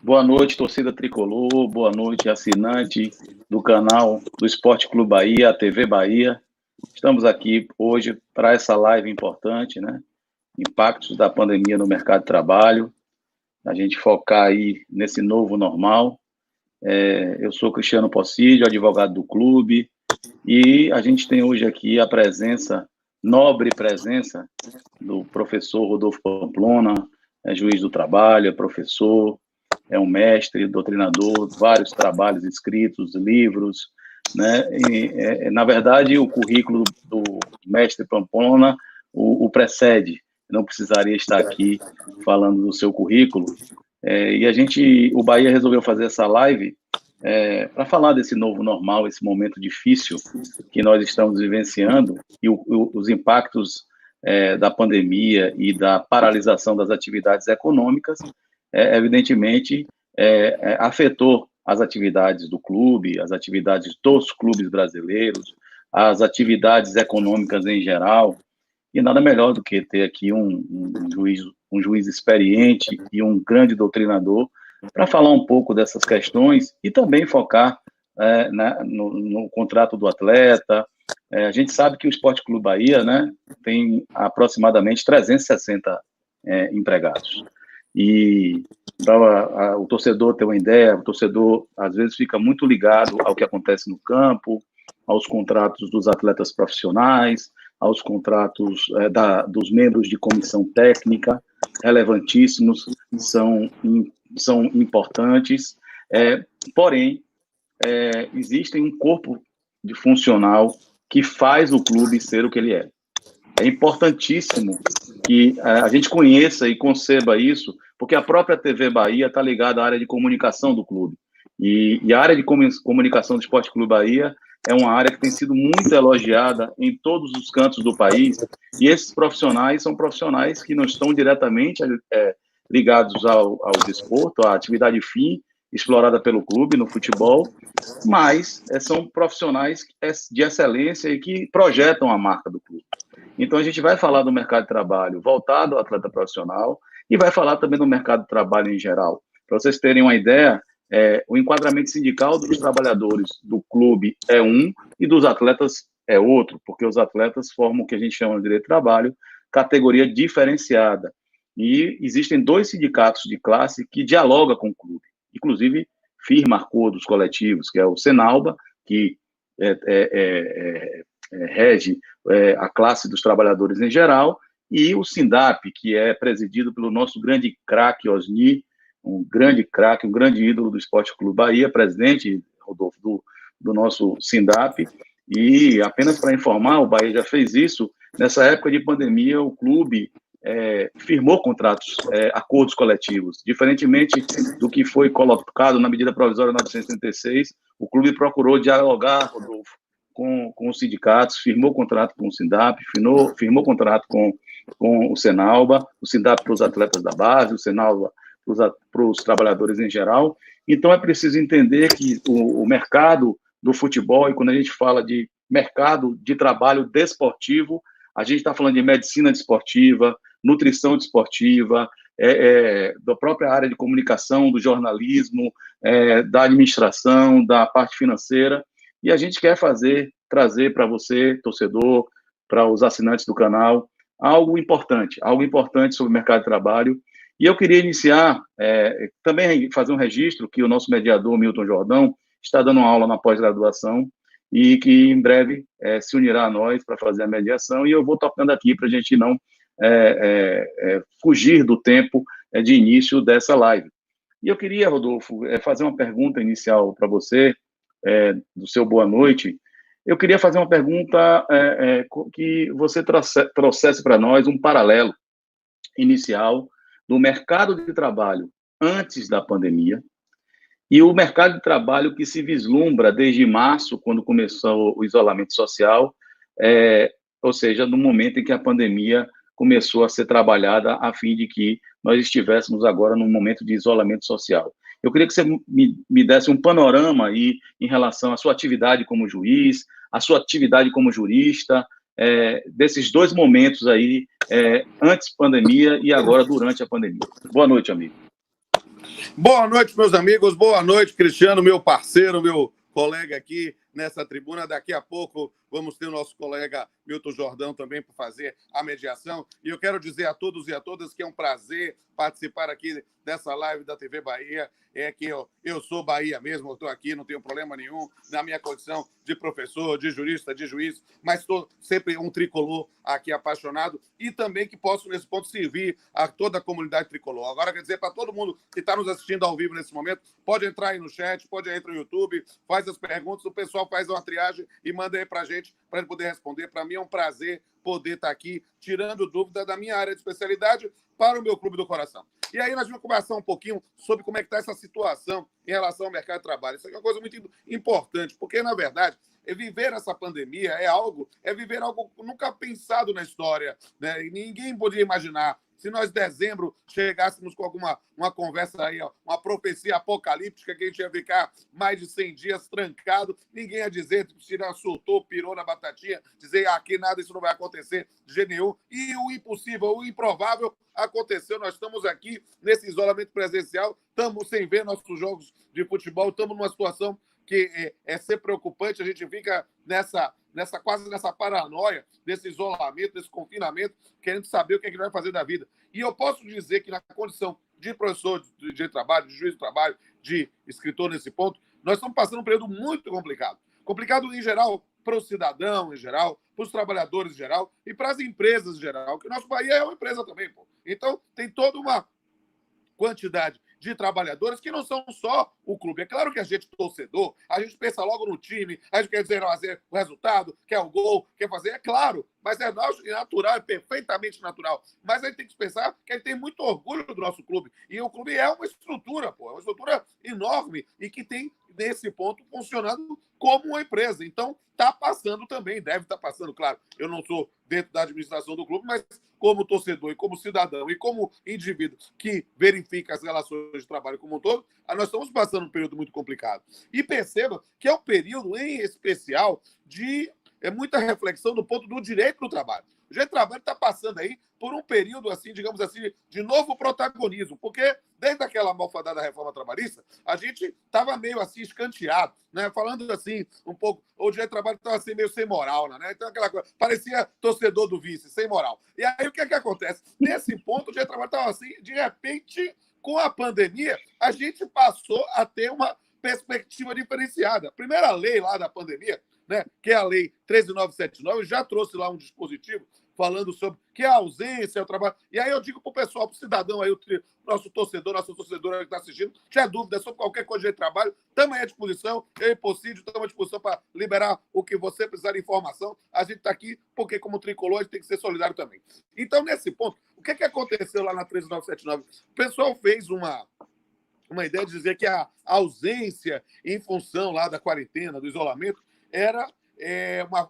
Boa noite, torcida tricolor, boa noite, assinante do canal do Esporte Clube Bahia, a TV Bahia. Estamos aqui hoje para essa live importante, né? Impactos da pandemia no mercado de trabalho, a gente focar aí nesse novo normal. Eu sou Cristiano Possidio, advogado do clube, e a gente tem hoje aqui a nobre presença do professor Rodolfo Pamplona, juiz do trabalho, é professor, é um mestre, doutrinador, vários trabalhos escritos, livros, né? Na verdade, o currículo do mestre Pamplona o precede, não precisaria estar aqui falando do seu currículo. O Bahia resolveu fazer essa live para falar desse novo normal, esse momento difícil que nós estamos vivenciando e os impactos da pandemia e da paralisação das atividades econômicas, evidentemente, afetou as atividades do clube, as atividades dos clubes brasileiros, as atividades econômicas em geral, e nada melhor do que ter aqui um juiz experiente e um grande doutrinador para falar um pouco dessas questões e também focar no contrato do atleta. A gente sabe que o Esporte Clube Bahia, né, tem aproximadamente 360 empregados. E para o torcedor ter uma ideia, o torcedor às vezes fica muito ligado ao que acontece no campo, aos contratos dos atletas profissionais, aos contratos dos membros de comissão técnica, relevantíssimos, são importantes, porém, existe um corpo de funcional que faz o clube ser o que ele é. É importantíssimo que a gente conheça e conceba isso, porque a própria TV Bahia está ligada à área de comunicação do clube. E a área de comunicação do Esporte Clube Bahia é uma área que tem sido muito elogiada em todos os cantos do país, e esses profissionais são profissionais que não estão diretamente ligados ao desporto, à atividade fim explorada pelo clube no futebol, mas são profissionais de excelência e que projetam a marca do clube. Então, a gente vai falar do mercado de trabalho voltado ao atleta profissional e vai falar também do mercado de trabalho em geral. Para vocês terem uma ideia, o enquadramento sindical dos trabalhadores do clube é um e dos atletas é outro, porque os atletas formam o que a gente chama de direito de trabalho, categoria diferenciada. E existem 2 sindicatos de classe que dialogam com o clube, inclusive firma acordos coletivos, que é o Senalba, que rege a classe dos trabalhadores em geral, e o Sindap, que é presidido pelo nosso grande craque Osni, um grande craque, um grande ídolo do Esporte Clube Bahia, presidente, Rodolfo, do nosso Sindap. E apenas para informar, o Bahia já fez isso. Nessa época de pandemia, o clube firmou contratos, acordos coletivos. Diferentemente do que foi colocado na medida provisória 936, o clube procurou dialogar, Rodolfo, com os sindicatos, firmou contrato com o Sindap, firmou contrato com o Senalba, o Sindap para os atletas da base, o Senalba para os trabalhadores em geral. Então, é preciso entender que o mercado do futebol, e quando a gente fala de mercado de trabalho desportivo, a gente está falando de medicina desportiva, nutrição desportiva, da própria área de comunicação, do jornalismo, da administração, da parte financeira, e a gente quer trazer para você, torcedor, para os assinantes do canal, algo importante sobre o mercado de trabalho. E eu queria iniciar, também fazer um registro que o nosso mediador, Milton Jordão, está dando uma aula na pós-graduação e que em breve se unirá a nós para fazer a mediação, e eu vou tocando aqui para a gente não fugir do tempo de início dessa live. E eu queria, Rodolfo, fazer uma pergunta inicial para você, do seu boa noite. Eu queria fazer uma pergunta que você trouxesse para nós um paralelo inicial do mercado de trabalho antes da pandemia e o mercado de trabalho que se vislumbra desde março, quando começou o isolamento social, ou seja, no momento em que a pandemia começou a ser trabalhada a fim de que nós estivéssemos agora num momento de isolamento social. Eu queria que você me desse um panorama aí em relação à sua atividade como juiz, à sua atividade como jurista, desses 2 momentos aí, antes da pandemia e agora durante a pandemia. Boa noite, amigo. Boa noite, meus amigos. Boa noite, Cristiano, meu parceiro, meu colega aqui nessa tribuna. Daqui a pouco vamos ter o nosso colega Milton Jordão também para fazer a mediação. E eu quero dizer a todos e a todas que é um prazer participar aqui dessa live da TV Bahia. É que eu sou Bahia mesmo, eu estou aqui, não tenho problema nenhum na minha condição de professor, de jurista, de juiz, mas estou sempre um tricolor aqui apaixonado e também que posso, nesse ponto, servir a toda a comunidade tricolor. Agora, quer dizer, para todo mundo que está nos assistindo ao vivo nesse momento, pode entrar aí no chat, pode entrar no YouTube, faz as perguntas, o pessoal faz uma triagem e manda aí para a gente poder responder. Para mim é um prazer poder estar aqui tirando dúvida da minha área de especialidade para o meu clube do coração. E aí nós vamos conversar um pouquinho sobre como é que está essa situação em relação ao mercado de trabalho. Isso aqui é uma coisa muito importante, porque, na verdade, viver essa pandemia é viver algo nunca pensado na história, né? E ninguém podia imaginar. Se nós, em dezembro, chegássemos com uma conversa aí, ó, uma profecia apocalíptica, que a gente ia ficar mais de 100 dias trancado, ninguém ia dizer, tirar, surtou, pirou na batatinha, dizer aqui nada, isso não vai acontecer de jeito nenhum. E o impossível, o improvável aconteceu. Nós estamos aqui nesse isolamento presencial, estamos sem ver nossos jogos de futebol, estamos numa situação que é ser preocupante, a gente fica quase nessa paranoia, desse isolamento, desse confinamento, querendo saber o que é que vai fazer da vida. E eu posso dizer que na condição de professor de trabalho, de juiz de trabalho, de escritor nesse ponto, nós estamos passando um período muito complicado. Complicado em geral para o cidadão em geral, para os trabalhadores em geral e para as empresas em geral, que o nosso Bahia é uma empresa também, pô. Então, tem toda uma quantidade de trabalhadores que não são só o clube. É claro que a gente, torcedor, a gente pensa logo no time, a gente quer dizer, fazer o resultado, quer o gol, quer fazer, é claro, mas é natural, é perfeitamente natural. Mas a gente tem que pensar que a gente tem muito orgulho do nosso clube. E o clube é uma estrutura, pô, é uma estrutura enorme e que tem, nesse ponto, funcionando como uma empresa. Então, está passando também, deve estar passando, claro. Eu não sou dentro da administração do clube, mas como torcedor e como cidadão e como indivíduo que verifica as relações de trabalho como um todo, nós estamos passando um período muito complicado. E perceba que é um período, em especial, de muita reflexão do ponto do direito do trabalho. O direito do trabalho está passando aí por um período, assim, digamos assim, de novo protagonismo, porque desde aquela malfadada reforma trabalhista, a gente estava meio assim escanteado, né? Falando assim, um pouco, o direito do trabalho estava assim, meio sem moral, né? Então, aquela coisa, parecia torcedor do vice, sem moral. E aí o que é que acontece? Nesse ponto, o direito do trabalho estava assim, de repente, com a pandemia, a gente passou a ter uma perspectiva diferenciada. A primeira lei lá da pandemia, né, que é a Lei 13.979, já trouxe lá um dispositivo falando sobre que a ausência, o trabalho. E aí eu digo para o pessoal, para o cidadão aí, o nosso torcedor, nossa torcedora que está assistindo, tiver dúvida sobre qualquer coisa de trabalho, estamos à disposição, eu e Pocídio, estamos à disposição para liberar o que você precisar de informação. A gente está aqui porque, como tricolor, a gente tem que ser solidário também. Então, nesse ponto, o que aconteceu lá na 13.979? O pessoal fez uma ideia de dizer que a ausência em função lá da quarentena, do isolamento,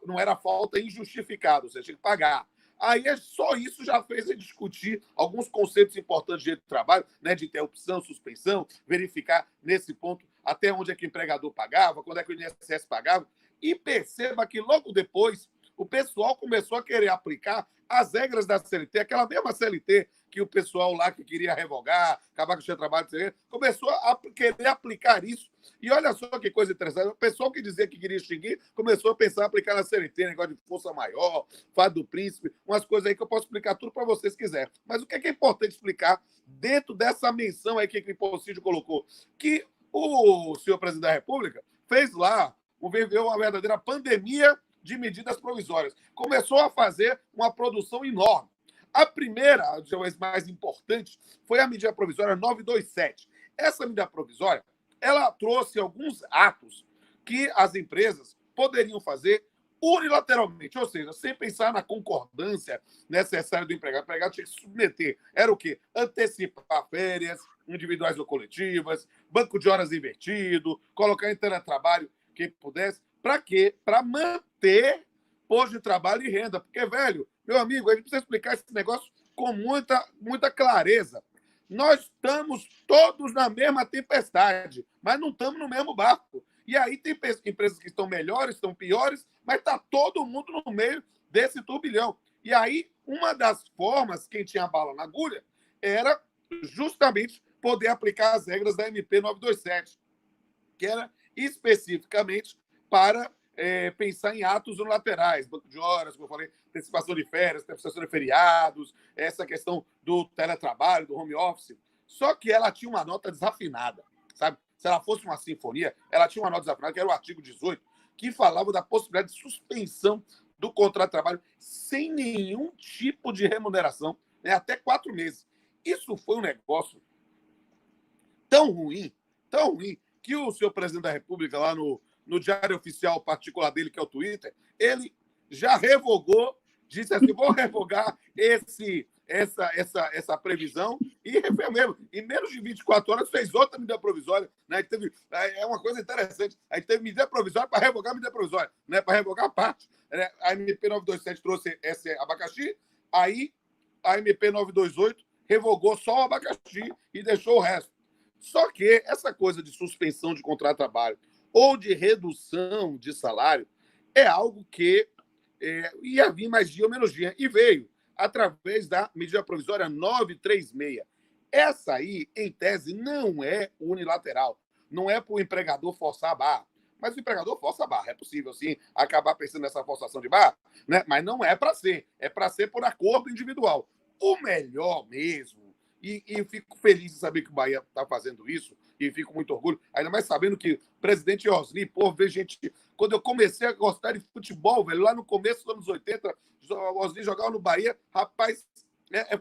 não era falta injustificada, ou seja, tinha que pagar. Aí só isso já fez a gente discutir alguns conceitos importantes de direito do trabalho, né, de interrupção, suspensão, verificar nesse ponto até onde é que o empregador pagava, quando é que o INSS pagava, e perceba que logo depois o pessoal começou a querer aplicar as regras da CLT, aquela mesma CLT que o pessoal lá que queria revogar, acabar com o seu trabalho, começou a querer aplicar isso. E olha só que coisa interessante, o pessoal que dizia que queria extinguir começou a pensar em aplicar na CLT, negócio de força maior, fado do príncipe, umas coisas aí que eu posso explicar tudo para vocês se quiser. Mas o que é importante explicar dentro dessa menção aí que o Pocídio colocou? Que o senhor presidente da República fez lá, viveu uma verdadeira pandemia de medidas provisórias. Começou a fazer uma produção enorme. A primeira, a mais importante, foi a medida provisória 927. Essa medida provisória, ela trouxe alguns atos que as empresas poderiam fazer unilateralmente, ou seja, sem pensar na concordância necessária do empregado. O empregado tinha que se submeter. Era o quê? Antecipar férias individuais ou coletivas, banco de horas invertido, colocar em teletrabalho quem pudesse. Para quê? Para manter posto de trabalho e renda. Porque, velho, meu amigo, a gente precisa explicar esse negócio com muita clareza. Nós estamos todos na mesma tempestade, mas não estamos no mesmo barco. E aí tem empresas que estão melhores, estão piores, mas está todo mundo no meio desse turbilhão. E aí, uma das formas, quem tinha bala na agulha, era justamente poder aplicar as regras da MP 927, que era especificamente para pensar em atos unilaterais, banco de horas, como eu falei, antecipação de férias, antecipação de feriados, essa questão do teletrabalho, do home office. Só que ela tinha uma nota desafinada, sabe? Se ela fosse uma sinfonia, ela tinha uma nota desafinada, que era o artigo 18, que falava da possibilidade de suspensão do contrato de trabalho sem nenhum tipo de remuneração, né, até 4 meses. Isso foi um negócio tão ruim, que o senhor presidente da República, lá no diário oficial particular dele, que é o Twitter, ele já revogou, disse assim, vou revogar essa previsão, e fez mesmo. Em menos de 24 horas fez outra medida provisória. Né? É uma coisa interessante. Aí teve medida provisória para revogar a medida provisória, né? Para revogar a parte. A MP 927 trouxe esse abacaxi, aí a MP 928 revogou só o abacaxi e deixou o resto. Só que essa coisa de suspensão de contrato de trabalho ou de redução de salário é algo que ia vir mais dia ou menos dia. E veio através da medida provisória 936. Essa aí, em tese, não é unilateral. Não é para o empregador forçar a barra. Mas o empregador força a barra. É possível, sim, acabar pensando nessa forçação de barra, né? Mas não é para ser. É para ser por acordo individual. O melhor mesmo, e eu fico feliz de saber que o Bahia está fazendo isso, e fico muito orgulho, ainda mais sabendo que o presidente Osni, pô, vê gente... Quando eu comecei a gostar de futebol, velho, lá no começo dos anos 80, o Osni jogava no Bahia, rapaz,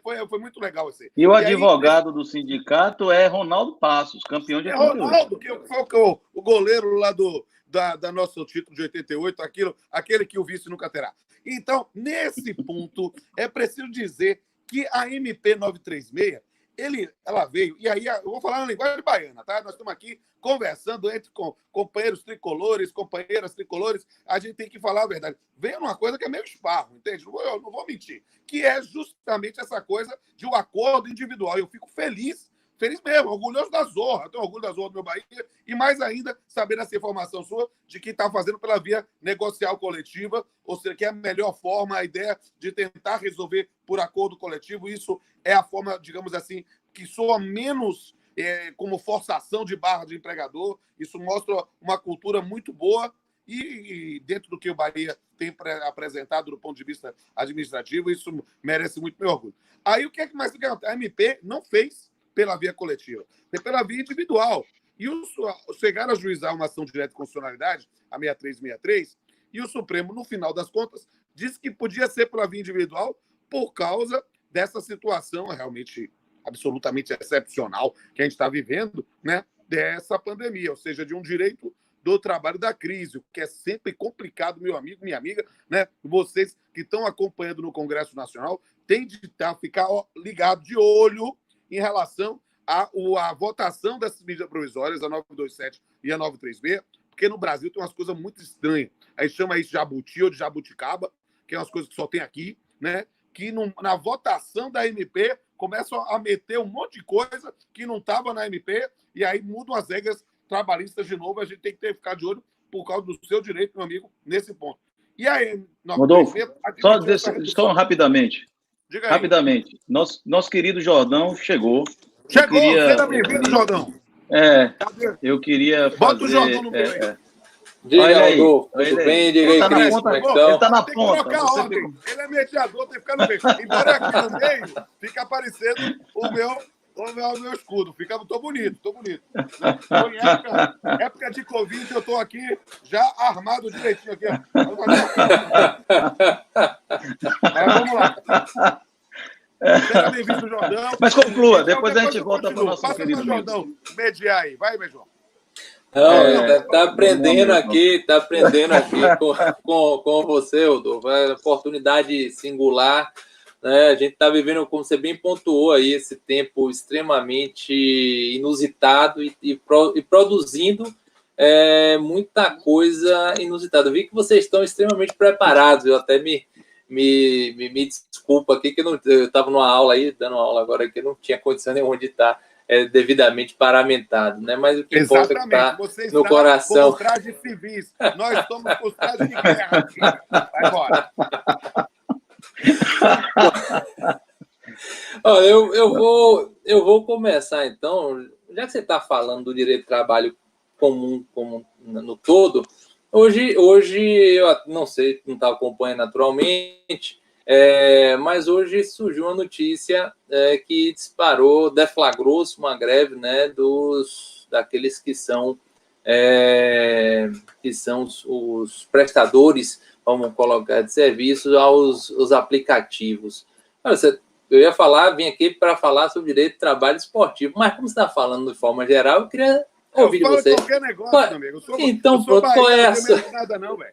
foi muito legal esse. E o advogado do sindicato é Ronaldo Passos, campeão de 88. Ronaldo, que foi o goleiro lá da nosso título de 88, aquele que o vice nunca terá. Então, nesse ponto, é preciso dizer que a MP 936, ela veio, e aí eu vou falar na linguagem baiana, tá? Nós estamos aqui conversando entre companheiros tricolores, companheiras tricolores, a gente tem que falar a verdade. Veio numa coisa que é meio esparro, entende? Eu não vou mentir, que é justamente essa coisa de um acordo individual. Eu fico feliz mesmo, orgulhoso da Zorra, eu tenho orgulho da Zorra do meu Bahia, e mais ainda, saber essa informação sua de que está fazendo pela via negocial coletiva, ou seja, que é a melhor forma, a ideia de tentar resolver por acordo coletivo. Isso é a forma, digamos assim, que soa menos como forçação de barra de empregador. Isso mostra uma cultura muito boa e dentro do que o Bahia tem apresentado do ponto de vista administrativo, isso merece muito meu orgulho. Aí o que é que mais a MP não fez pela via coletiva, foi pela via individual. E chegaram a ajuizar uma ação direta de constitucionalidade, a 6363, e o Supremo, no final das contas, disse que podia ser pela via individual por causa dessa situação realmente absolutamente excepcional que a gente está vivendo, né, dessa pandemia, ou seja, de um direito do trabalho da crise, o que é sempre complicado, meu amigo, minha amiga, né? Vocês que estão acompanhando no Congresso Nacional têm de ficar ligado de olho em relação à votação dessas medidas provisórias, a 927 e a 936, porque no Brasil tem umas coisas muito estranhas. A gente chama isso de jabuti ou de jabuticaba, que é umas coisas que só tem aqui, né? Que na votação da MP começam a meter um monte de coisa que não estava na MP, e aí mudam as regras trabalhistas de novo. A gente tem que ficar de olho por causa do seu direito, meu amigo, nesse ponto. E aí, Rodolfo, só rapidamente. Rapidamente. Nosso querido Jordão chegou. Seja bem-vindo, Jordão. Eu queria fazer... Bota o Jordão no meio aí. Diga, Rodolfo. Tudo bem? Diga aí, Cris, como é que estão? Ele tá na Tem ponta. que trocar a ordem. Ele é mediador, tem que ficar no meio. Embora aqui no meio, fica aparecendo o meu escudo. Tô bonito. Então, em época de Covid, eu tô aqui já armado direitinho aqui. Mas vamos lá. Seja bem-vindo, Jordão. Mas conclua, depois a gente volta para o nosso querido Jordão mediar aí. Vai, meu João. Não, tá aprendendo aqui com você, Rodolfo. É uma oportunidade singular, né? A gente está vivendo, como você bem pontuou aí, esse tempo extremamente inusitado e produzindo muita coisa inusitada. Eu vi que vocês estão extremamente preparados. Eu até me desculpa aqui, que eu estava numa aula aí, dando uma aula agora, que eu não tinha condição nenhuma de estar devidamente paramentado, né? Mas o que importa é que está no coração. Com trajes civis. Nós estamos com trajes de guerra aqui. Vai embora. Olha, eu vou começar, então, já que você está falando do direito de trabalho comum no todo, hoje eu não sei, não está acompanhando naturalmente, mas hoje surgiu uma notícia que deflagrou-se uma greve, né, daqueles que são os prestadores, vamos colocar, de serviços aos aplicativos. Eu ia vim aqui para falar sobre direito de trabalho esportivo, mas como você está falando de forma geral, eu queria ouvir de você. Qualquer negócio, amigo. Então, pronto, qual é a sua... nada não, velho.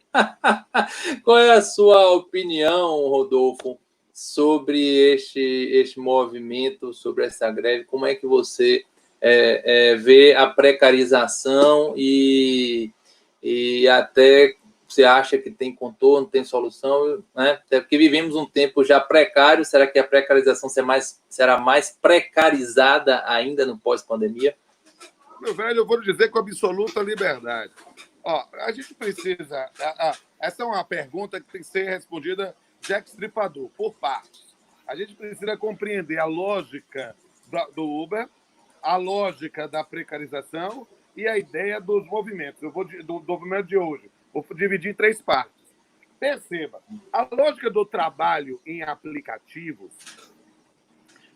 Qual é a sua opinião, Rodolfo, sobre este movimento, sobre essa greve? Como é que você vê a precarização e até você acha que tem contorno, tem solução, né? Até porque vivemos um tempo já precário. Será que a precarização será mais precarizada ainda no pós-pandemia? Meu velho, eu vou lhe dizer com absoluta liberdade. Ó, a gente precisa... essa é uma pergunta que tem que ser respondida Jack Stripador, por partes. A gente precisa compreender a lógica do Uber, a lógica da precarização e a ideia dos movimentos. Do movimento de hoje. Vou dividir em 3 partes. Perceba, a lógica do trabalho em aplicativos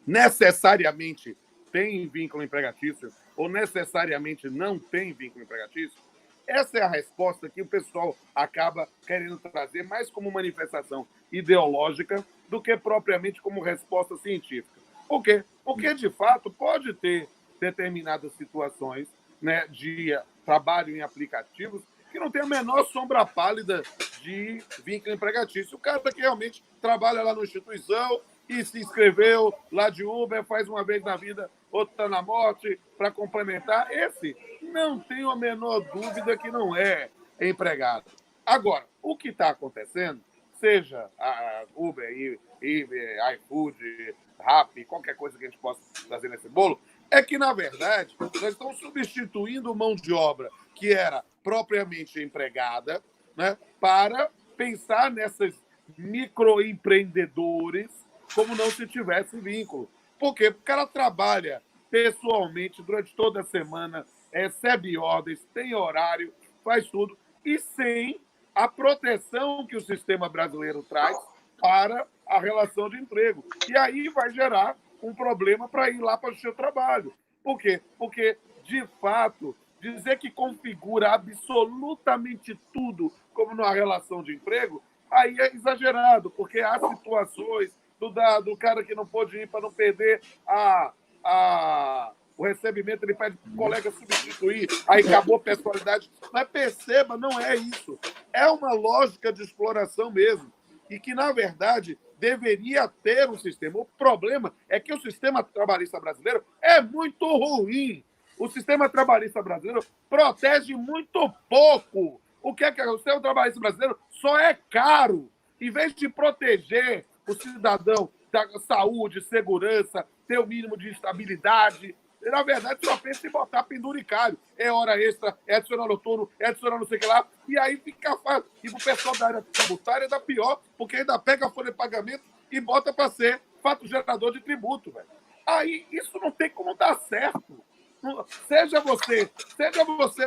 necessariamente tem vínculo empregatício ou necessariamente não tem vínculo empregatício? Essa é a resposta que o pessoal acaba querendo trazer mais como manifestação ideológica do que propriamente como resposta científica. Por quê? Porque, de fato, pode ter determinadas situações, né, de trabalho em aplicativos que não tem a menor sombra pálida de vínculo empregatício. O cara que realmente trabalha lá na instituição e se inscreveu lá de Uber, faz uma vez na vida, outra na morte, para complementar, esse não tenho a menor dúvida que não é empregado. Agora, o que está acontecendo, seja a Uber, iFood, Rappi, qualquer coisa que a gente possa trazer nesse bolo, é que, na verdade, nós estamos substituindo mão de obra que era propriamente empregada, né, para pensar nessas microempreendedores como não se tivesse vínculo. Por quê? Porque o cara trabalha pessoalmente durante toda a semana, recebe ordens, tem horário, faz tudo, e sem a proteção que o sistema brasileiro traz para a relação de emprego. E aí vai gerar um problema para ir lá para o seu trabalho. Por quê? Porque, de fato, dizer que configura absolutamente tudo como numa relação de emprego, aí é exagerado, porque há situações do cara que não pôde ir para não perder o recebimento, ele pede para o colega substituir, aí acabou a pessoalidade. Mas perceba, não é isso. É uma lógica de exploração mesmo. E que, na verdade, deveria ter um sistema. O problema é que o sistema trabalhista brasileiro é muito ruim. O sistema trabalhista brasileiro protege muito pouco. O que é que o sistema trabalhista brasileiro só é caro. Em vez de proteger o cidadão da saúde, segurança, ter o mínimo de estabilidade, na verdade, só pensa em botar penduricário. É hora extra, é adicional noturno, é adicional não sei o que lá. E aí fica fácil. E pro pessoal da área tributária ainda pior, porque ainda pega a folha de pagamento e bota para ser fato gerador de tributo, velho. Aí isso não tem como dar certo. Seja você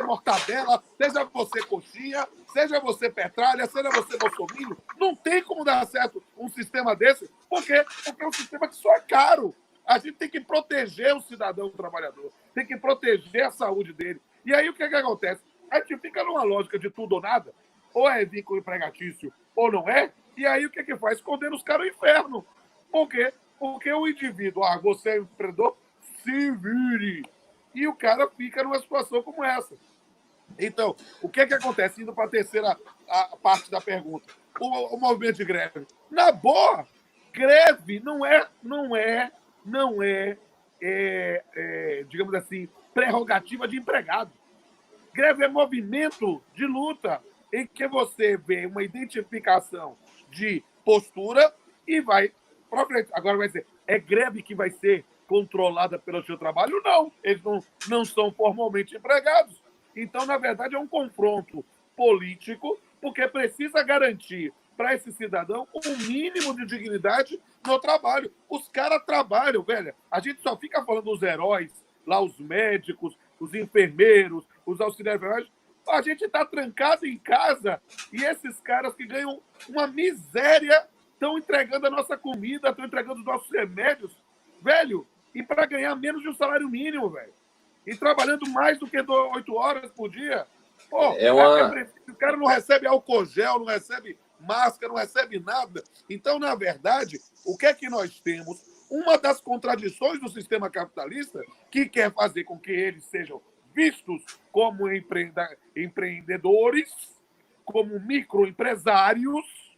mortadela, seja você coxinha, seja você petralha, seja você bolsominion, não tem como dar certo um sistema desse. Por quê? Porque é um sistema que só é caro. A gente tem que proteger o cidadão trabalhador, tem que proteger a saúde dele. E aí o que acontece? A gente fica numa lógica de tudo ou nada, ou é vínculo empregatício ou não é, e aí o que faz? Condena os caras ao inferno. Por quê? Porque o indivíduo, você é empreendedor, se vire. E o cara fica numa situação como essa. Então, o que acontece? Indo para a terceira parte da pergunta. O movimento de greve. Na boa, greve não é digamos assim, prerrogativa de empregado. Greve é movimento de luta em que você vê uma identificação de postura e vai para frente. Agora vai ser, é greve que vai ser controlada pelo seu trabalho? Não, eles não são formalmente empregados. Então, na verdade, é um confronto político, porque precisa garantir para esse cidadão um mínimo de dignidade no trabalho. Os caras trabalham trabalham, velho. A gente só fica falando dos heróis, lá os médicos, os enfermeiros, os auxiliares. A gente está trancado em casa e esses caras que ganham uma miséria estão entregando a nossa comida, estão entregando os nossos remédios, velho, e para ganhar menos de um salário mínimo, velho. E trabalhando mais do que 8 horas por dia. Pô, o cara não recebe álcool gel, não recebe máscara, não recebe nada. Então, na verdade, o que é que nós temos? Uma das contradições do sistema capitalista que quer fazer com que eles sejam vistos como empreendedores, como microempresários,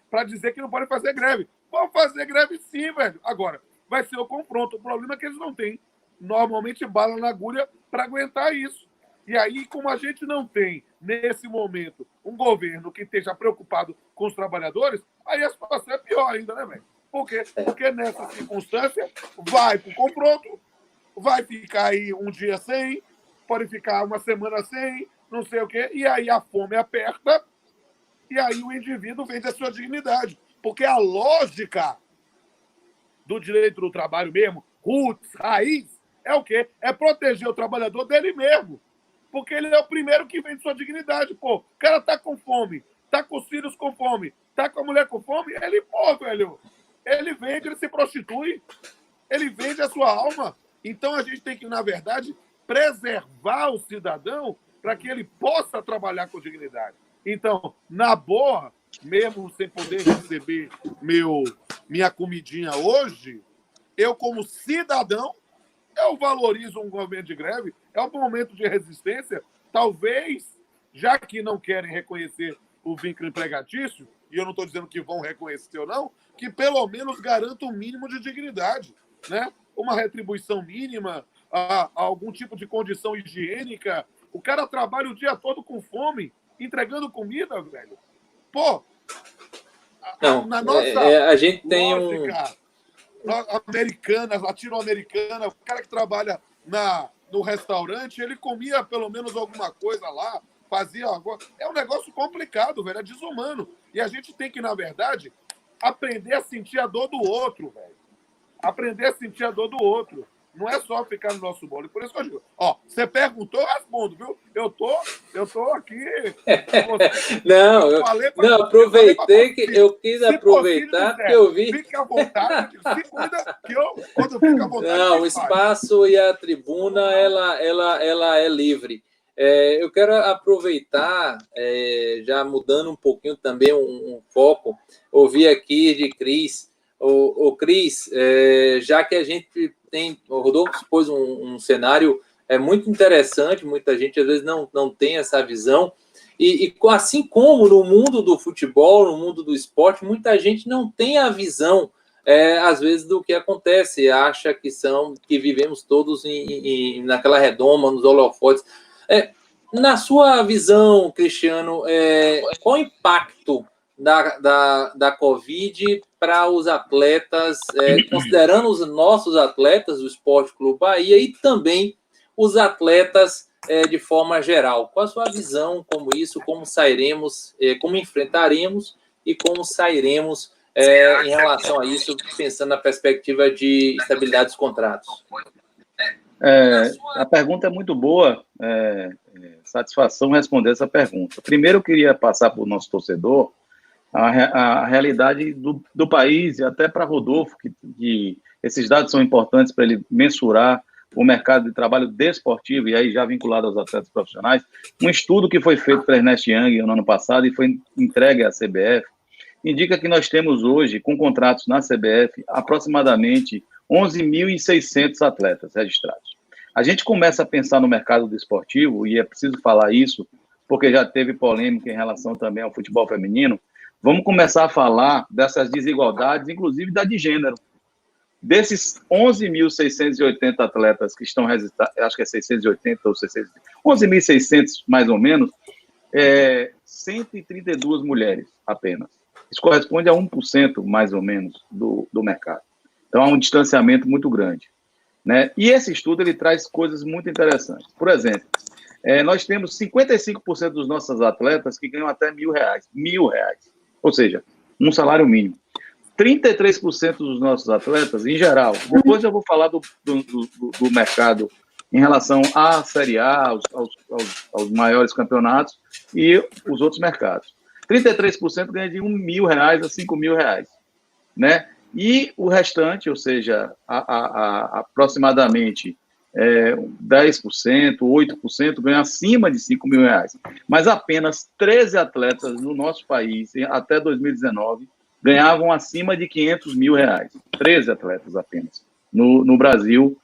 para dizer que não podem fazer greve. Vão fazer greve sim, velho. Agora, vai ser o confronto. O problema é que eles não têm, normalmente, bala na agulha para aguentar isso. E aí, como a gente não tem, nesse momento, um governo que esteja preocupado com os trabalhadores, aí a situação é pior ainda, né, velho? Por quê? Porque nessa circunstância, vai para o confronto, vai ficar aí um dia sem, pode ficar uma semana sem, não sei o quê, e aí a fome aperta, e aí o indivíduo vende a sua dignidade. Porque a lógica do direito do trabalho mesmo, roots, raiz, é o quê? É proteger o trabalhador dele mesmo. Porque ele é o primeiro que vende sua dignidade. Pô, o cara tá com fome, tá com os filhos com fome, tá com a mulher com fome, ele, pô, velho, ele vende, ele se prostitui, ele vende a sua alma. Então a gente tem que, na verdade, preservar o cidadão para que ele possa trabalhar com dignidade. Então, na boa, mesmo sem poder receber minha comidinha hoje, eu, como cidadão, eu valorizo um momento de greve, é um momento de resistência. Talvez, já que não querem reconhecer o vínculo empregatício, e eu não estou dizendo que vão reconhecer ou não, que pelo menos garanta um mínimo de dignidade, né? Uma retribuição mínima, algum tipo de condição higiênica. O cara trabalha o dia todo com fome, entregando comida, velho. Pô, não, na nossa a gente tem lógica americana, latino-americana, o cara que trabalha no restaurante, ele comia pelo menos alguma coisa lá, fazia alguma... É um negócio complicado, velho, é desumano. E a gente tem que, na verdade, aprender a sentir a dor do outro, velho. Aprender a sentir a dor do outro. Não é só ficar no nosso bolo. Por isso que eu digo, ó, você perguntou, eu respondo, viu? Eu tô aqui... Não, aproveitei que eu quis aproveitar que eu vi... Fique à vontade, se cuida, que eu, quando fica à vontade... Não, o espaço e a tribuna, ela é livre. Eu quero aproveitar, já mudando um pouquinho também um foco, ouvir aqui de Cris. O Cris, já que a gente tem... O Rodolfo pôs um cenário muito interessante, muita gente às vezes não tem essa visão, e assim como no mundo do futebol, no mundo do esporte, muita gente não tem a visão, às vezes, do que acontece, acha que vivemos todos naquela redoma, nos holofotes. Na sua visão, Cristiano, qual o impacto da Covid para os atletas, considerando os nossos atletas do Esporte Clube Bahia e também os atletas de forma geral? Qual a sua visão como sairemos, como enfrentaremos e como sairemos em relação a isso, pensando na perspectiva de estabilidade dos contratos? A pergunta é muito boa, satisfação responder essa pergunta. Primeiro, eu queria passar para o nosso torcedor a realidade do país, e até para Rodolfo, que esses dados são importantes para ele mensurar o mercado de trabalho desportivo, e aí já vinculado aos atletas profissionais. Um estudo que foi feito pela Ernest Young no ano passado e foi entregue à CBF, indica que nós temos hoje, com contratos na CBF, aproximadamente 11.600 atletas registrados. A gente começa a pensar no mercado desportivo, e é preciso falar isso, porque já teve polêmica em relação também ao futebol feminino. Vamos começar a falar dessas desigualdades, inclusive da de gênero. Desses 11.680 atletas que estão registrados, acho que é 680 ou 600, 11.600 mais ou menos, 132 mulheres apenas. Isso corresponde a 1% mais ou menos do mercado. Então há um distanciamento muito grande, né? E esse estudo ele traz coisas muito interessantes. Por exemplo, nós temos 55% dos nossos atletas que ganham até R$1.000. R$1.000. Ou seja, um salário mínimo. 33% dos nossos atletas, em geral, depois eu vou falar do mercado em relação à Série A, aos maiores campeonatos e os outros mercados. 33% ganha de R$1.000 a R$5.000, né? E o restante, ou seja, aproximadamente 10%, 8% ganha acima de R$5.000. Mas apenas 13 atletas no nosso país, até 2019, ganhavam acima de R$500.000. 13 atletas apenas no Brasil,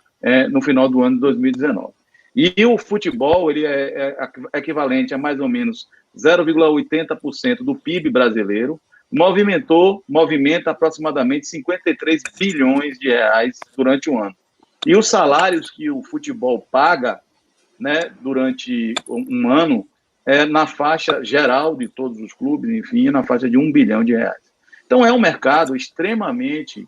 no final do ano de 2019. E o futebol ele é equivalente a mais ou menos 0,80% do PIB brasileiro, movimenta aproximadamente 53 bilhões de reais durante o ano. E os salários que o futebol paga, né, durante um ano na faixa geral de todos os clubes, enfim, na faixa de R$1 bilhão. Então, é um mercado extremamente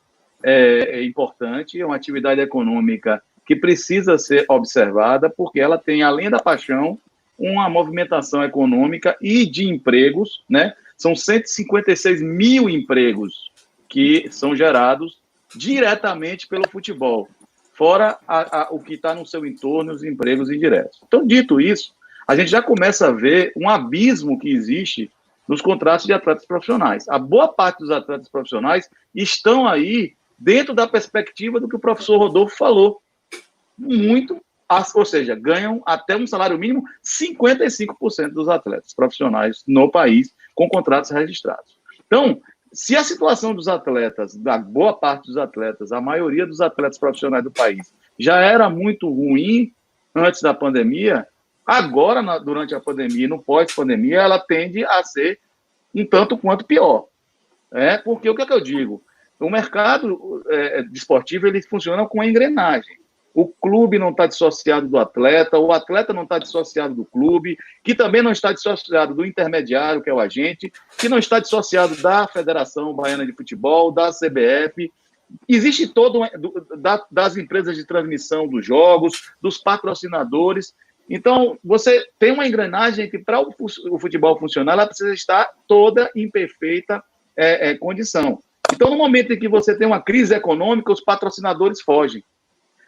importante, é uma atividade econômica que precisa ser observada, porque ela tem, além da paixão, uma movimentação econômica e de empregos, né? São 156 mil empregos que são gerados diretamente pelo futebol, fora o que está no seu entorno, os empregos indiretos. Então, dito isso, a gente já começa a ver um abismo que existe nos contratos de atletas profissionais. A boa parte dos atletas profissionais estão aí dentro da perspectiva do que o professor Rodolfo falou. Ou seja, ganham até um salário mínimo 55% dos atletas profissionais no país com contratos registrados. Então, se a situação dos atletas, da boa parte dos atletas, a maioria dos atletas profissionais do país, já era muito ruim antes da pandemia, agora, durante a pandemia e no pós-pandemia, ela tende a ser um tanto quanto pior. Porque o que é que eu digo? O mercado desportivo ele funciona com a engrenagem. O clube não está dissociado do atleta, o atleta não está dissociado do clube, que também não está dissociado do intermediário, que é o agente, que não está dissociado da Federação Baiana de Futebol, da CBF. Existe todo das empresas de transmissão dos jogos, dos patrocinadores. Então, você tem uma engrenagem que, para o futebol funcionar, ela precisa estar toda em perfeita condição. Então, no momento em que você tem uma crise econômica, os patrocinadores fogem.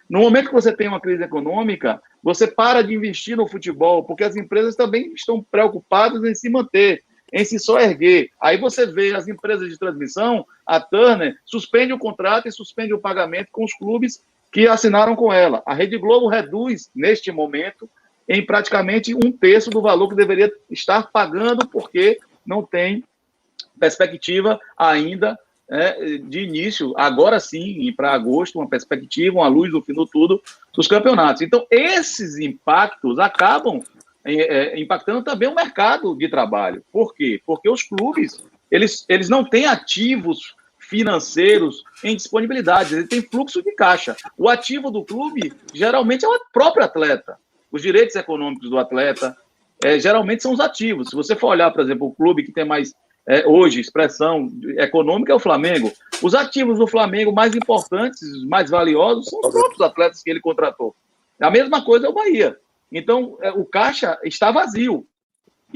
No momento que você tem uma crise econômica, você para de investir no futebol, porque as empresas também estão preocupadas em se manter, em se soerguer. Aí você vê as empresas de transmissão, a Turner, suspende o contrato e suspende o pagamento com os clubes que assinaram com ela. A Rede Globo reduz, neste momento, em praticamente 1/3 do valor que deveria estar pagando, porque não tem perspectiva ainda de início, agora sim, para agosto, uma perspectiva, uma luz no fim do tudo, dos campeonatos. Então, esses impactos acabam impactando também o mercado de trabalho. Por quê? Porque os clubes, eles não têm ativos financeiros em disponibilidade, eles têm fluxo de caixa. O ativo do clube, geralmente, é o próprio atleta. Os direitos econômicos do atleta, geralmente, são os ativos. Se você for olhar, por exemplo, o clube que tem mais hoje, expressão econômica é o Flamengo. Os ativos do Flamengo mais importantes, mais valiosos, são os próprios atletas que ele contratou. A mesma coisa é o Bahia. Então, o caixa está vazio.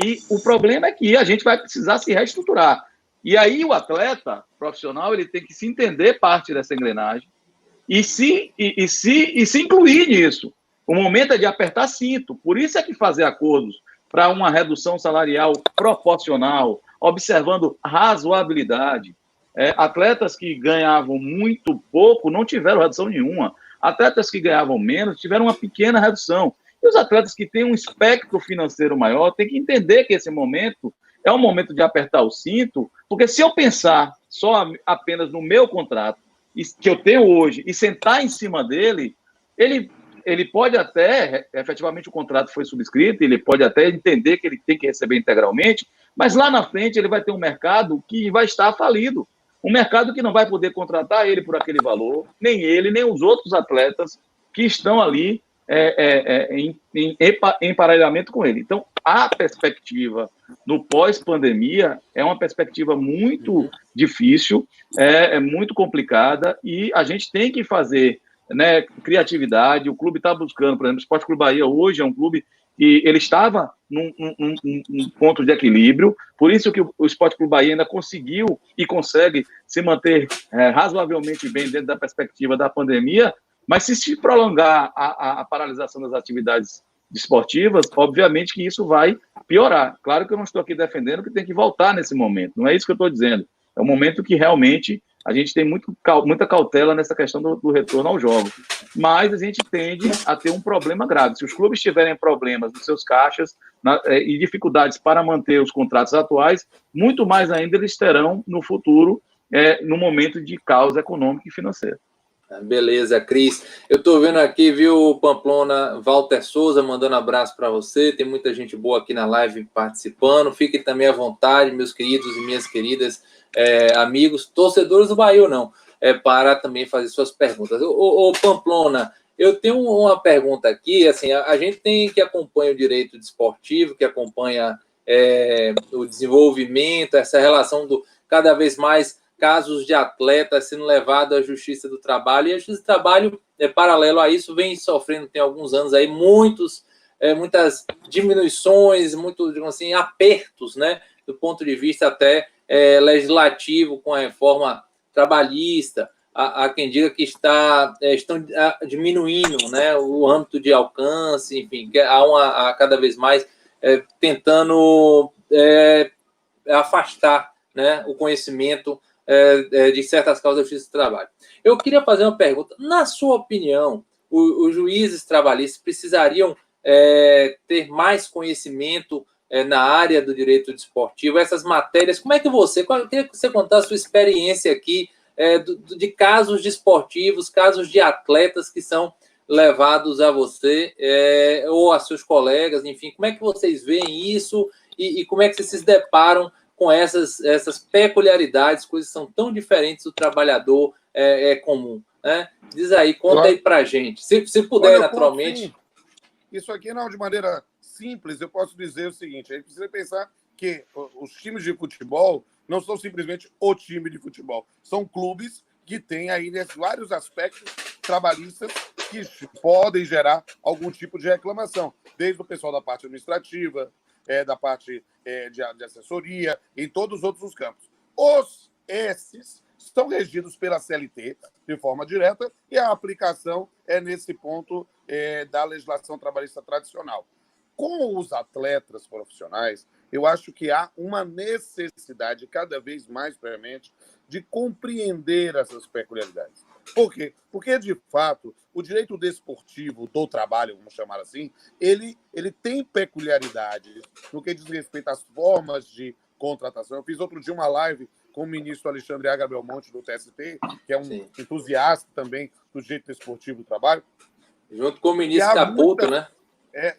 E o problema é que a gente vai precisar se reestruturar. E aí o atleta profissional ele tem que se entender parte dessa engrenagem e se incluir nisso. O momento é de apertar cinto. Por isso é que fazer acordos para uma redução salarial proporcional, observando razoabilidade. Atletas que ganhavam muito pouco não tiveram redução nenhuma. Atletas que ganhavam menos tiveram uma pequena redução. E os atletas que têm um espectro financeiro maior têm que entender que esse momento é um momento de apertar o cinto, porque se eu pensar apenas no meu contrato, que eu tenho hoje, e sentar em cima dele, ele pode até, efetivamente o contrato foi subscrito, ele pode até entender que ele tem que receber integralmente, mas lá na frente ele vai ter um mercado que vai estar falido. Um mercado que não vai poder contratar ele por aquele valor, nem ele, nem os outros atletas que estão ali em emparelhamento com ele. Então, a perspectiva no pós-pandemia é uma perspectiva muito difícil, muito complicada, e a gente tem que fazer criatividade. O clube está buscando, por exemplo, o Sport Clube Bahia hoje é um clube E ele estava num ponto de equilíbrio, por isso que o Sport Clube Bahia ainda conseguiu e consegue se manter razoavelmente bem dentro da perspectiva da pandemia, mas se prolongar a paralisação das atividades esportivas, obviamente que isso vai piorar. Claro que eu não estou aqui defendendo que tem que voltar nesse momento, não é isso que eu estou dizendo. É um momento que realmente a gente tem muita cautela nessa questão do retorno ao jogo. Mas a gente tende a ter um problema grave. Se os clubes tiverem problemas nos seus caixas e dificuldades para manter os contratos atuais, muito mais ainda eles terão no futuro, no momento de caos econômico e financeiro. Beleza, Cris. Eu estou vendo aqui, viu, Pamplona, Walter Souza mandando abraço para você. Tem muita gente boa aqui na live participando. Fiquem também à vontade, meus queridos e minhas queridas amigos, torcedores do Bahia ou não, para também fazer suas perguntas. Ô, Pamplona, eu tenho uma pergunta aqui. Assim, a gente tem que acompanha o direito desportivo, que acompanha o desenvolvimento, essa relação do cada vez mais casos de atletas sendo levados à Justiça do Trabalho, e a Justiça do Trabalho, paralelo a isso, vem sofrendo, tem alguns anos aí, muitas diminuições, digamos assim, apertos, né, do ponto de vista até legislativo, com a reforma trabalhista. Há quem diga que estão diminuindo, né, o âmbito de alcance, enfim, que há cada vez mais tentando afastar, né, o conhecimento de certas causas da Justiça do Trabalho. Eu queria fazer uma pergunta. Na sua opinião, os juízes trabalhistas precisariam ter mais conhecimento na área do direito desportivo, essas matérias? Como é que eu queria que você contasse a sua experiência aqui de casos desportivos, casos de atletas que são levados a você ou a seus colegas, enfim, como é que vocês veem isso e como é que vocês se deparam com essas peculiaridades, coisas que são tão diferentes do trabalhador comum, né? Diz aí, conta aí pra gente. Se puder, naturalmente. Isso aqui, não, de maneira simples, eu posso dizer o seguinte: a gente precisa pensar que os times de futebol não são simplesmente o time de futebol. São clubes que têm aí vários aspectos trabalhistas que podem gerar algum tipo de reclamação, desde o pessoal da parte administrativa, da parte de assessoria, em todos os outros campos. Esses estão regidos pela CLT de forma direta e a aplicação nesse ponto da legislação trabalhista tradicional. Com os atletas profissionais, eu acho que há uma necessidade cada vez mais premente de compreender essas peculiaridades. Por quê? Porque, de fato, o direito desportivo do trabalho, vamos chamar assim, ele tem peculiaridades no que diz respeito às formas de contratação. Eu fiz outro dia uma live com o ministro Alexandre Agra Belmonte, do TST, que é um entusiasta também do direito desportivo do trabalho. Junto com o ministro Caputo, né?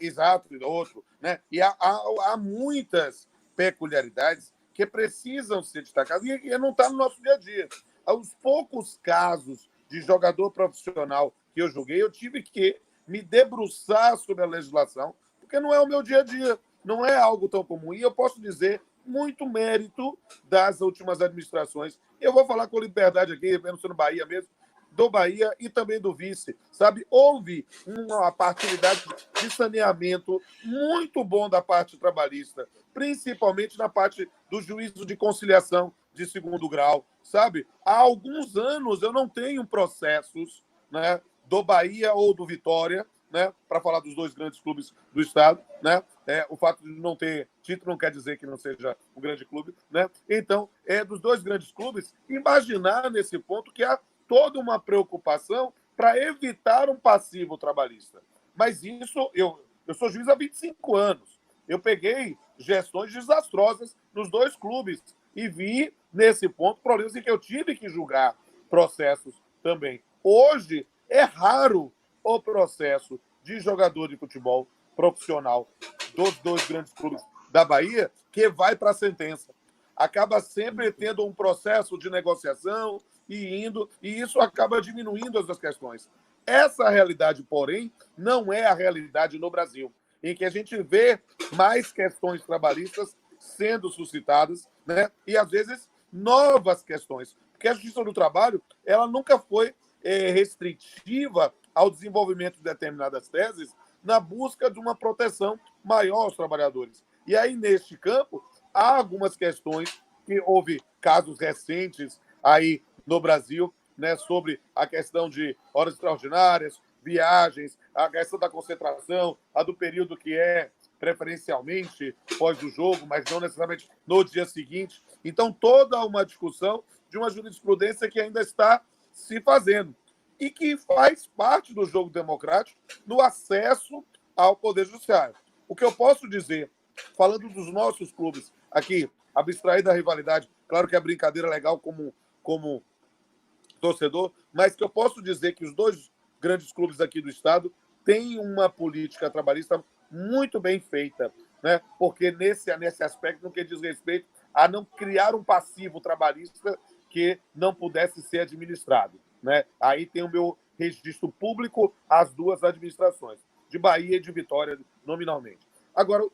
Exato, outro. Né? E há muitas peculiaridades que precisam ser destacadas e não está no nosso dia a dia. Aos poucos casos de jogador profissional que eu joguei, eu tive que me debruçar sobre a legislação, porque não é o meu dia a dia, não é algo tão comum. E eu posso dizer muito mérito das últimas administrações. Eu vou falar com liberdade aqui, vendo no Bahia mesmo, do Bahia e também do vice, sabe? Houve uma partilidade de saneamento muito bom da parte trabalhista, principalmente na parte do juízo de conciliação de segundo grau, sabe? Há alguns anos eu não tenho processos, né, do Bahia ou do Vitória, né, para falar dos dois grandes clubes do estado, né? O fato de não ter título não quer dizer que não seja um grande clube, né? Então, dos dois grandes clubes, imaginar nesse ponto que há toda uma preocupação para evitar um passivo trabalhista. Mas isso, eu sou juiz há 25 anos. Eu peguei gestões desastrosas nos dois clubes e vi, nesse ponto, problemas em que eu tive que julgar processos também. Hoje, é raro o processo de jogador de futebol profissional dos dois grandes clubes da Bahia que vai para a sentença. Acaba sempre tendo um processo de negociação e isso acaba diminuindo as questões. Essa realidade, porém, não é a realidade no Brasil, em que a gente vê mais questões trabalhistas sendo suscitadas, né? E, às vezes, novas questões. Porque a Justiça do Trabalho ela nunca foi restritiva ao desenvolvimento de determinadas teses na busca de uma proteção maior aos trabalhadores. E aí, neste campo, há algumas questões que houve casos recentes aí no Brasil, né, sobre a questão de horas extraordinárias, viagens, a questão da concentração, a do período que é preferencialmente pós o jogo, mas não necessariamente no dia seguinte. Então, toda uma discussão de uma jurisprudência que ainda está se fazendo e que faz parte do jogo democrático no acesso ao Poder Judiciário. O que eu posso dizer, falando dos nossos clubes aqui, abstrair da rivalidade, claro que é brincadeira legal como torcedor, mas que eu posso dizer que os dois grandes clubes aqui do estado têm uma política trabalhista muito bem feita, né? Porque nesse aspecto, no que diz respeito a não criar um passivo trabalhista que não pudesse ser administrado, né? Aí tem o meu registro público às duas administrações, de Bahia e de Vitória, nominalmente. Agora,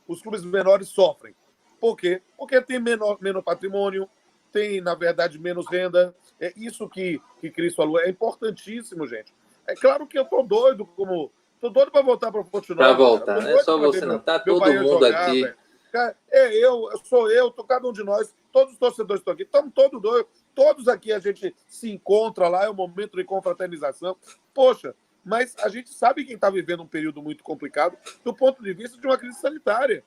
os clubes menores sofrem. Por quê? Porque tem menor patrimônio, tem, na verdade, menos renda. É isso que Cris falou. É importantíssimo, gente. É claro que eu tô doido para voltar para o futebol. Para voltar, né? Só você não. Tá todo mundo jogar, aqui. Véio. Sou eu, cada um de nós, todos os torcedores estão aqui, estamos todos doidos. Todos aqui a gente se encontra lá, é um momento de confraternização. Poxa, mas a gente sabe quem está vivendo um período muito complicado do ponto de vista de uma crise sanitária.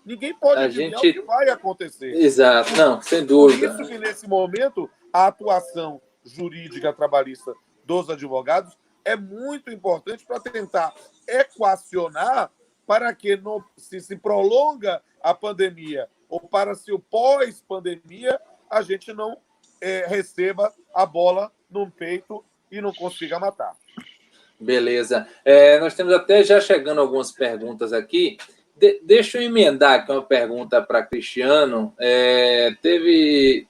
Ninguém pode adivinhar o que vai acontecer. Exato, não, sem dúvida. Por isso que, nesse momento, a atuação jurídica trabalhista dos advogados é muito importante para tentar equacionar para que, se prolonga a pandemia ou para se o pós-pandemia, a gente não receba a bola no peito e não consiga matar. Beleza. Nós temos até já chegando algumas perguntas aqui. Deixa eu emendar aqui uma pergunta para Cristiano. Teve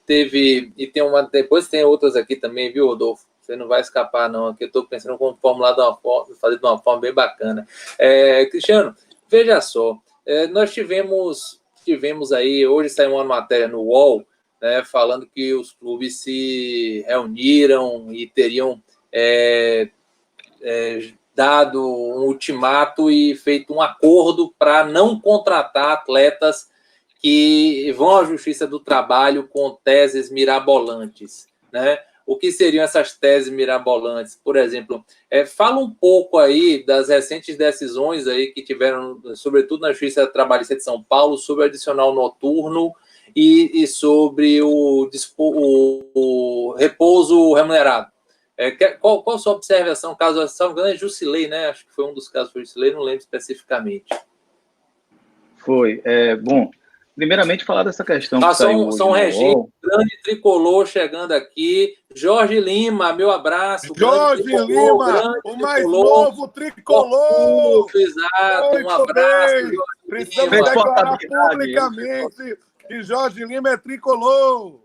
e tem uma, depois tem outras aqui também, viu, Rodolfo? Você não vai escapar, não. Aqui eu estou pensando como formular fazer de uma forma bem bacana. Cristiano, veja só, nós tivemos aí, hoje saiu uma matéria no UOL, né, falando que os clubes se reuniram e teriam dado um ultimato e feito um acordo para não contratar atletas que vão à Justiça do Trabalho com teses mirabolantes, né? O que seriam essas teses mirabolantes? Por exemplo, fala um pouco aí das recentes decisões aí que tiveram, sobretudo na Justiça Trabalhista de São Paulo, sobre o adicional noturno e sobre o repouso remunerado. Qual a sua observação? Caso é Jusilei, né? Acho que foi um dos casos foi Jusilei, não lembro especificamente. Foi. Bom, primeiramente falar dessa questão que saiu hoje. São Regina, grande tricolor chegando aqui. Jorge Lima, meu abraço. Jorge Lima, o mais novo tricolor. Exato, um abraço. Precisamos declarar publicamente que Jorge Lima é tricolor.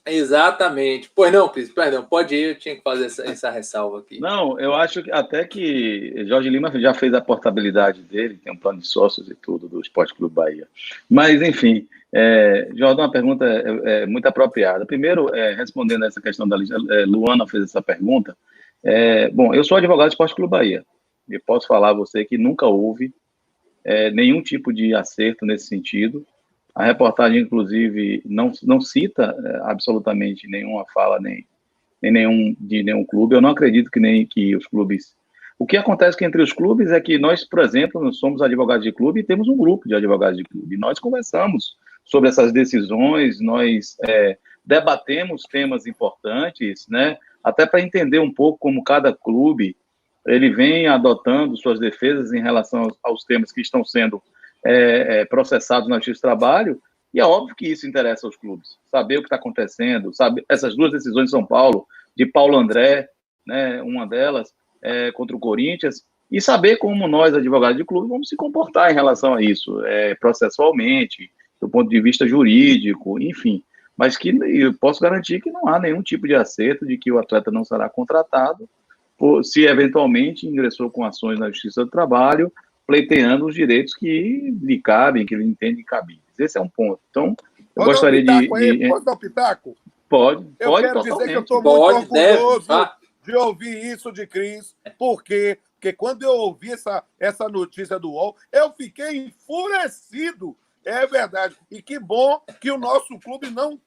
Exatamente. Pois não, Cris, perdão, pode ir, eu tinha que fazer essa ressalva aqui. Não, eu acho que até que Jorge Lima já fez a portabilidade dele, tem um plano de sócios e tudo do Esporte Clube Bahia. Mas, enfim, Jordão, uma pergunta muito apropriada. Primeiro, respondendo a essa questão da Luana fez essa pergunta. Bom, eu sou advogado do Esporte Clube Bahia e posso falar a você que nunca houve nenhum tipo de acerto nesse sentido. A reportagem, inclusive, não cita absolutamente nenhuma fala de nenhum clube. Eu não acredito que os clubes... O que acontece que entre os clubes é que nós, por exemplo, nós somos advogados de clube e temos um grupo de advogados de clube. Nós conversamos sobre essas decisões, nós debatemos temas importantes, né? Até para entender um pouco como cada clube ele vem adotando suas defesas em relação aos temas que estão sendo processados na Justiça do Trabalho, e é óbvio que isso interessa aos clubes, saber o que está acontecendo, sabe, essas duas decisões de São Paulo, de Paulo André, né, uma delas, contra o Corinthians, e saber como nós, advogados de clube, vamos se comportar em relação a isso, processualmente, do ponto de vista jurídico, enfim, mas que eu posso garantir que não há nenhum tipo de acerto de que o atleta não será contratado, se eventualmente ingressou com ações na Justiça do Trabalho, pleiteando os direitos que lhe cabem, que ele entende cabíveis. Esse é um ponto. Então, eu gostaria de... Pode dar um pitaco? Pode. Eu quero dizer que eu estou muito orgulhoso de ouvir isso de Cris, porque porque quando eu ouvi essa notícia do UOL, eu fiquei enfurecido. É verdade. E que bom que o nosso clube não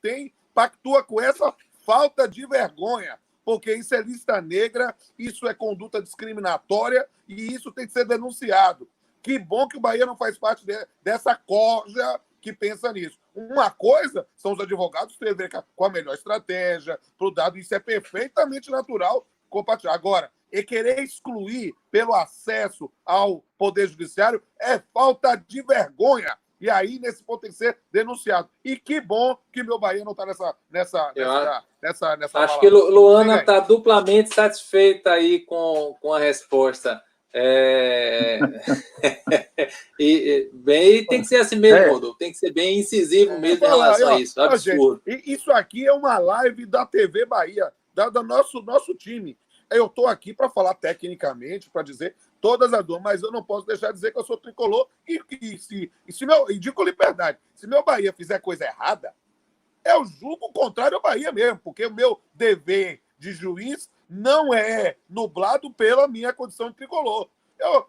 pactua com essa falta de vergonha, porque isso é lista negra, isso é conduta discriminatória e isso tem que ser denunciado. Que bom que o Bahia não faz parte dessa corja que pensa nisso. Uma coisa são os advogados ter com a melhor estratégia para o dado, isso é perfeitamente natural compartilhar. Agora, querer excluir pelo acesso ao Poder Judiciário é falta de vergonha. E aí, nesse ponto, tem que ser denunciado. E que bom que meu Bahia não está nessa acho que Luana está duplamente satisfeita aí com a resposta. E tem que ser assim mesmo, Rodolfo. Tem que ser bem incisivo mesmo em relação a isso. Absurdo. Gente, isso aqui é uma live da TV Bahia, do nosso time. Eu estou aqui para falar tecnicamente, para dizer todas as dores, mas eu não posso deixar de dizer que eu sou tricolor e digo liberdade. Se meu Bahia fizer coisa errada, eu julgo o contrário ao Bahia mesmo, porque o meu dever de juiz não é nublado pela minha condição de tricolor.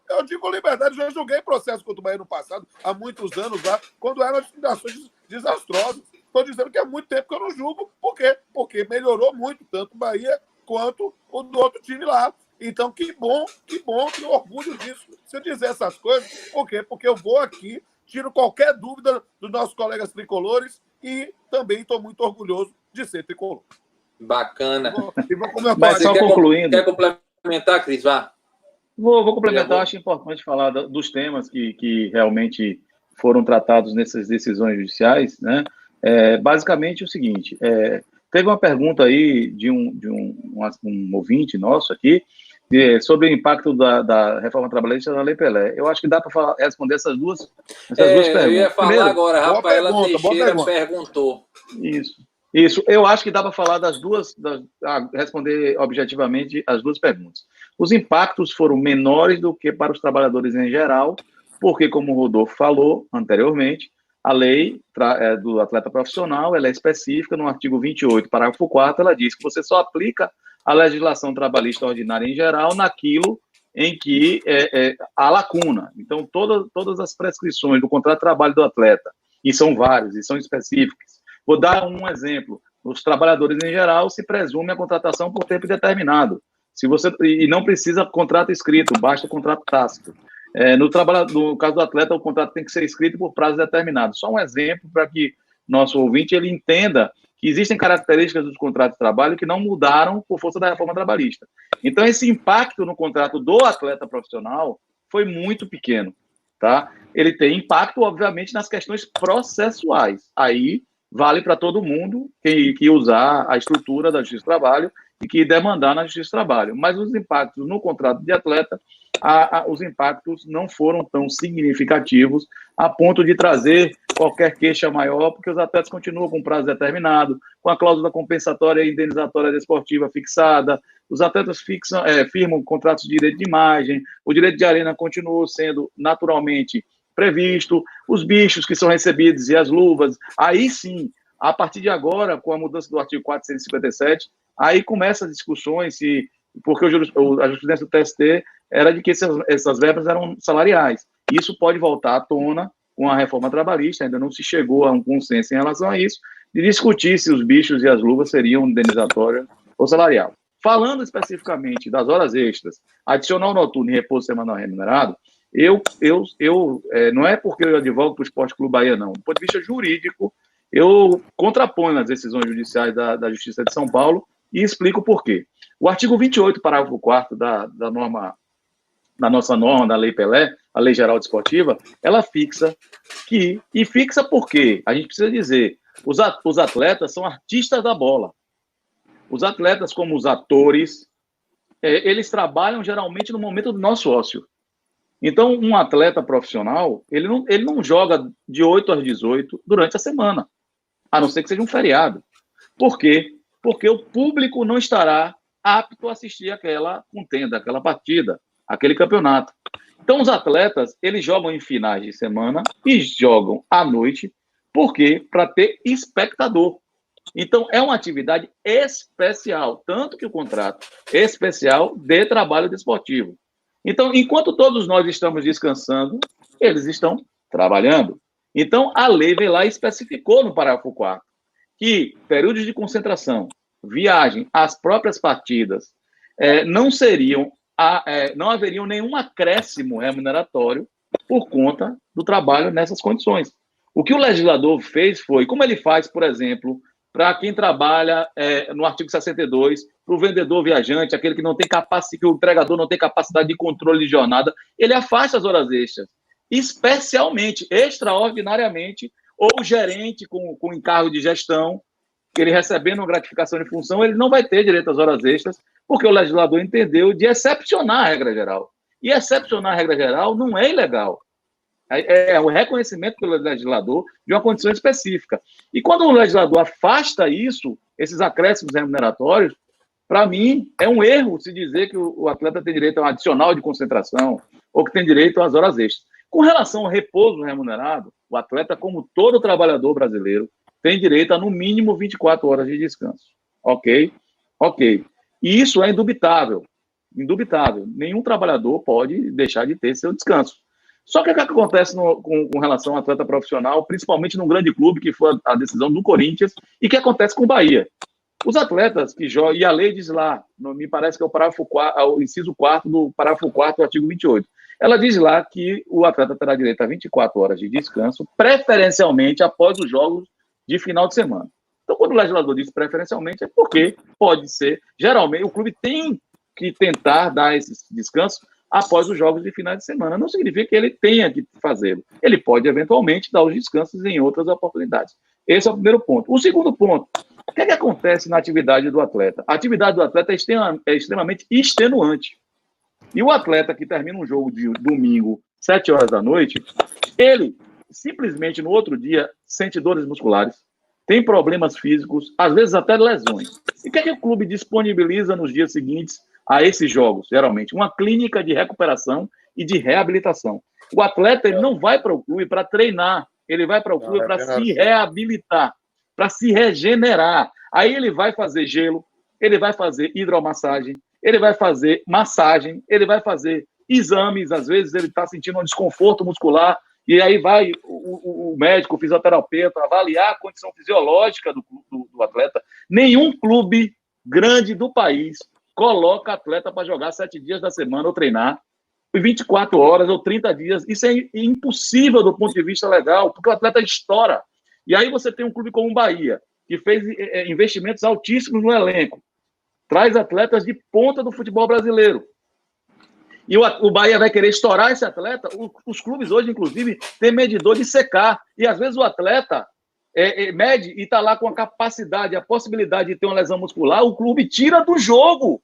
Eu digo liberdade, já julguei processo contra o Bahia no passado, há muitos anos lá, quando eram situações desastrosas. Estou dizendo que há muito tempo que eu não julgo. Por quê? Porque melhorou muito, tanto o Bahia quanto o do outro time lá. Então, que bom, que orgulho disso. Se eu dizer essas coisas, por quê? Porque eu vou aqui, tiro qualquer dúvida dos nossos colegas tricolores e também estou muito orgulhoso de ser tricolor. Bacana. Mas só concluindo... Quer complementar, Cris? Vá. Vou complementar. Acho importante falar dos temas que realmente foram tratados nessas decisões judiciais, né? Basicamente o seguinte, teve uma pergunta aí de um ouvinte nosso aqui sobre o impacto da reforma trabalhista na Lei Pelé. Eu acho que dá para responder essas duas perguntas. Eu ia falar primeiro, agora, Rafaela Teixeira perguntou. Isso. Eu acho que dá para falar das duas, responder objetivamente as duas perguntas. Os impactos foram menores do que para os trabalhadores em geral, porque, como o Rodolfo falou anteriormente, a lei do atleta profissional ela é específica. No artigo 28, parágrafo 4º, ela diz que você só aplica a legislação trabalhista ordinária em geral naquilo em que há lacuna. Então, todas as prescrições do contrato de trabalho do atleta, e são vários, e são específicas. Vou dar um exemplo. Os trabalhadores em geral se presume a contratação por tempo determinado. E não precisa contrato escrito, basta contrato tácito. No caso do atleta, o contrato tem que ser escrito por prazo determinado. Só um exemplo para que nosso ouvinte ele entenda que existem características dos contratos de trabalho que não mudaram por força da reforma trabalhista. Então, esse impacto no contrato do atleta profissional foi muito pequeno. Tá? Ele tem impacto, obviamente, nas questões processuais. Aí vale para todo mundo que usar a estrutura da Justiça do Trabalho e que demandar na Justiça do Trabalho. Mas os impactos no contrato de atleta, os impactos não foram tão significativos a ponto de trazer qualquer queixa maior, porque os atletas continuam com prazo determinado, com a cláusula compensatória e indenizatória desportiva fixada, os atletas firmam contratos de direito de imagem, o direito de arena continuou sendo naturalmente previsto, os bichos que são recebidos e as luvas, aí sim, a partir de agora, com a mudança do artigo 457, aí começam as discussões, porque a jurisprudência do TST era de que essas verbas eram salariais. Isso pode voltar à tona com a reforma trabalhista, ainda não se chegou a um consenso em relação a isso, de discutir se os bichos e as luvas seriam indenizatórias ou salarial. Falando especificamente das horas extras, adicional noturno e repouso semanal remunerado, não é porque eu advogo para o Esporte Clube Bahia, não. Do ponto de vista jurídico, eu contraponho as decisões judiciais da Justiça de São Paulo e explico por quê. O artigo 28, parágrafo 4º da nossa norma, da Lei Pelé, a Lei Geral Desportiva, ela fixa fixa por quê? A gente precisa dizer, os atletas são artistas da bola. Os atletas, como os atores, eles trabalham geralmente no momento do nosso ócio. Então, um atleta profissional, ele não joga de 8 às 18 durante a semana, a não ser que seja um feriado. Por quê? Porque o público não estará apto a assistir aquela contenda, aquela partida, aquele campeonato. Então, os atletas, eles jogam em finais de semana e jogam à noite, por quê? Para ter espectador. Então, é uma atividade especial, tanto que o contrato é especial de trabalho desportivo. Então, enquanto todos nós estamos descansando, eles estão trabalhando. Então, a lei veio lá e especificou no parágrafo 4º que períodos de concentração, viagem, as próprias partidas, não haveriam nenhum acréscimo remuneratório por conta do trabalho nessas condições. O que o legislador fez foi, como ele faz, por exemplo, para quem trabalha no artigo 62, para o vendedor viajante, aquele que não tem capacidade, que o entregador não tem capacidade de controle de jornada, ele afasta as horas extras, especialmente, extraordinariamente, ou o gerente com encargo de gestão, que ele recebendo uma gratificação de função, ele não vai ter direito às horas extras, porque o legislador entendeu de excepcionar a regra geral. E excepcionar a regra geral não é ilegal. É o reconhecimento pelo legislador de uma condição específica. E quando o legislador afasta isso, esses acréscimos remuneratórios, para mim, é um erro se dizer que o atleta tem direito a um adicional de concentração ou que tem direito às horas extras. Com relação ao repouso remunerado, o atleta, como todo trabalhador brasileiro, tem direito a, no mínimo, 24 horas de descanso. Ok? Ok. E isso é indubitável. Indubitável. Nenhum trabalhador pode deixar de ter seu descanso. Só que o que acontece com relação ao atleta profissional, principalmente num grande clube, que foi a decisão do Corinthians, e que acontece com o Bahia. Os atletas que jogam, e a lei diz lá, me parece que é o inciso 4º do parágrafo 4º do artigo 28, ela diz lá que o atleta terá direito a 24 horas de descanso, preferencialmente após os jogos de final de semana. Então, quando o legislador diz preferencialmente, é porque pode ser, geralmente, o clube tem que tentar dar esse descanso após os jogos de final de semana. Não significa que ele tenha que fazê-lo. Ele pode, eventualmente, dar os descansos em outras oportunidades. Esse é o primeiro ponto. O segundo ponto, o que acontece na atividade do atleta? A atividade do atleta é extremamente extenuante. E o atleta que termina um jogo de domingo, 7 horas da noite, ele simplesmente no outro dia sente dores musculares, tem problemas físicos, às vezes até lesões. E o que o clube disponibiliza nos dias seguintes a esses jogos, geralmente? Uma clínica de recuperação e de reabilitação. O atleta ele não vai para o clube para treinar, ele vai para o clube para se reabilitar, para se regenerar. Aí ele vai fazer gelo, ele vai fazer hidromassagem, ele vai fazer massagem, ele vai fazer exames, às vezes ele está sentindo um desconforto muscular, e aí vai o médico, o fisioterapeuta, avaliar a condição fisiológica do atleta. Nenhum clube grande do país coloca atleta para jogar 7 dias da semana ou treinar, 24 horas ou 30 dias. Isso é impossível do ponto de vista legal, porque o atleta estoura. E aí você tem um clube como o Bahia, que fez investimentos altíssimos no elenco, traz atletas de ponta do futebol brasileiro. E o Bahia vai querer estourar esse atleta. Os clubes hoje, inclusive, têm medidor de secar. E, às vezes, o atleta mede e está lá com a capacidade, a possibilidade de ter uma lesão muscular, o clube tira do jogo.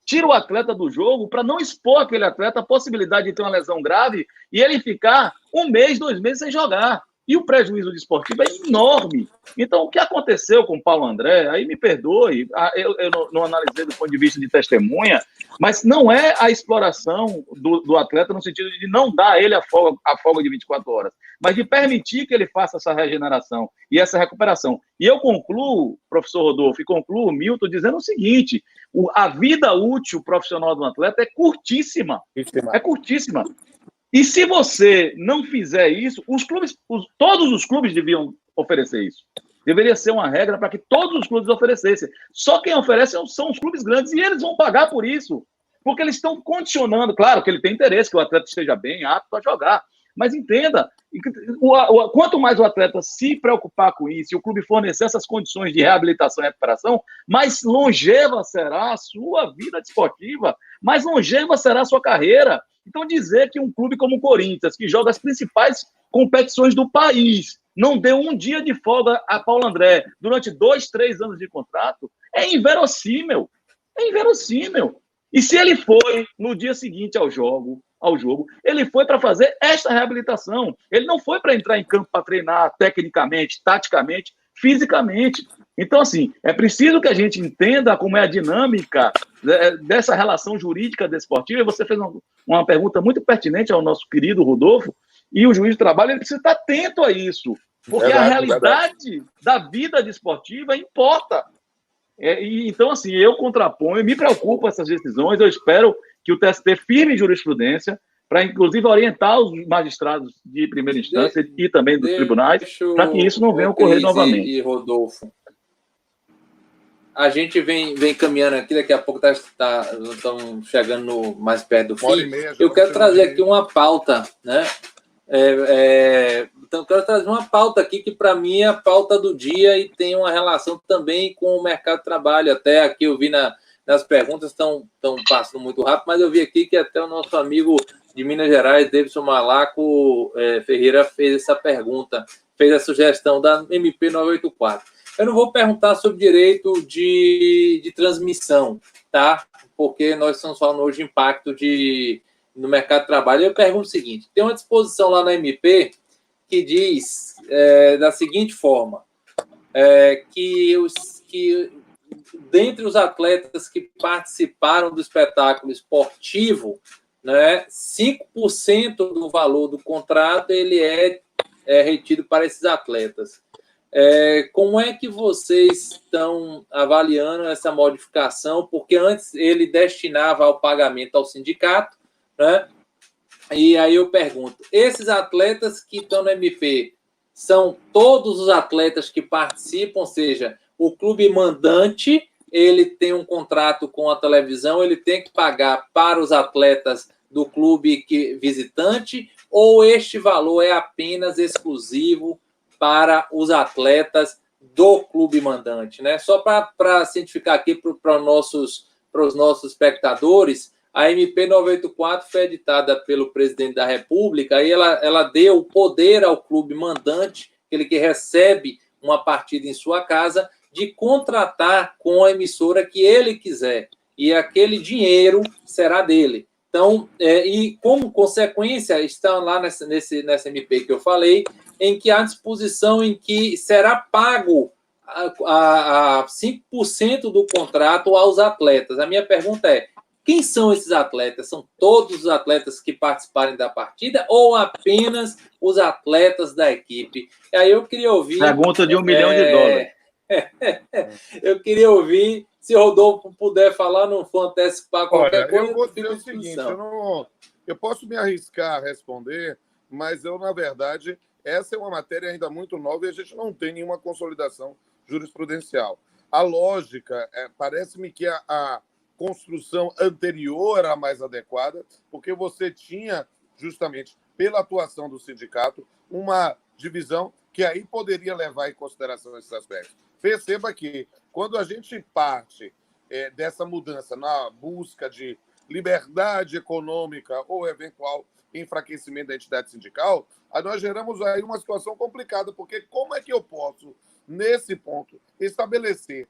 Tira o atleta do jogo para não expor aquele atleta a possibilidade de ter uma lesão grave e ele ficar 1 mês, 2 meses sem jogar. E o prejuízo desportivo é enorme. Então, o que aconteceu com o Paulo André, aí me perdoe, eu não analisei do ponto de vista de testemunha, mas não é a exploração do atleta no sentido de não dar a ele a folga de 24 horas, mas de permitir que ele faça essa regeneração e essa recuperação. E eu concluo, professor Rodolfo, e concluo, Milton, dizendo o seguinte: a vida útil profissional do atleta é curtíssima. É curtíssima. E se você não fizer isso, todos os clubes deviam oferecer isso. Deveria ser uma regra para que todos os clubes oferecessem. Só quem oferece são os clubes grandes e eles vão pagar por isso. Porque eles estão condicionando. Claro que ele tem interesse que o atleta esteja bem, apto a jogar. Mas entenda, quanto mais o atleta se preocupar com isso e o clube fornecer essas condições de reabilitação e recuperação, mais longeva será a sua vida desportiva, mais longeva será a sua carreira. Então, dizer que um clube como o Corinthians, que joga as principais competições do país, não deu um dia de folga a Paulo André durante 2, 3 anos de contrato, é inverossímil. É inverossímil. E se ele foi no dia seguinte ao jogo, ele foi para fazer esta reabilitação. Ele não foi para entrar em campo para treinar tecnicamente, taticamente, fisicamente. Então, assim, é preciso que a gente entenda como é a dinâmica dessa relação jurídica desportiva. E você fez uma pergunta muito pertinente ao nosso querido Rodolfo, e o juiz de trabalho ele precisa estar atento a isso, porque a realidade da vida desportiva importa. Então, assim, eu contraponho, me preocupo essas decisões, eu espero que o TST firme jurisprudência para, inclusive, orientar os magistrados de primeira instância e também dos tribunais, para que isso não venha a ocorrer novamente. E Rodolfo, a gente vem caminhando aqui, daqui a pouco estamos chegando mais perto do fim. Eu quero trazer aqui uma pauta, né? Então, eu quero trazer uma pauta aqui que, para mim, é a pauta do dia e tem uma relação também com o mercado de trabalho. Até aqui eu vi nas perguntas, estão passando muito rápido, mas eu vi aqui que até o nosso amigo de Minas Gerais, Davidson Malaco Ferreira, fez essa pergunta, fez a sugestão da MP 984. Eu não vou perguntar sobre direito de transmissão, tá? Porque nós estamos falando hoje de impacto no mercado de trabalho. Eu pergunto o seguinte, tem uma disposição lá na MP que diz da seguinte forma, que dentre os atletas que participaram do espetáculo esportivo, né, 5% do valor do contrato ele é retido para esses atletas. Como é que vocês estão avaliando essa modificação? Porque antes ele destinava ao pagamento ao sindicato, né? E aí eu pergunto, esses atletas que estão no MP são todos os atletas que participam, ou seja, o clube mandante, ele tem um contrato com a televisão, ele tem que pagar para os atletas do clube visitante, ou este valor é apenas exclusivo para os atletas do clube mandante, né? Só para cientificar aqui para os nossos espectadores, a MP 984 foi editada pelo presidente da República e ela deu o poder ao clube mandante, aquele que recebe uma partida em sua casa, de contratar com a emissora que ele quiser. E aquele dinheiro será dele. Então, e como consequência, está lá nessa MP que eu falei, em que há disposição em que será pago a 5% do contrato aos atletas. A minha pergunta é, quem são esses atletas? São todos os atletas que participarem da partida ou apenas os atletas da equipe? E aí eu queria ouvir... Pergunta de $1 milhão. Eu queria ouvir, se o Rodolfo puder falar, não for antecipar qualquer coisa. Eu vou dizer o seguinte, eu posso me arriscar a responder, mas na verdade, essa é uma matéria ainda muito nova e a gente não tem nenhuma consolidação jurisprudencial. A lógica, parece-me que a construção anterior era a mais adequada, porque você tinha, justamente pela atuação do sindicato, uma divisão que aí poderia levar em consideração esses aspectos. Perceba que, quando a gente parte dessa mudança na busca de liberdade econômica ou eventual enfraquecimento da entidade sindical, nós geramos aí uma situação complicada, porque como é que eu posso, nesse ponto, estabelecer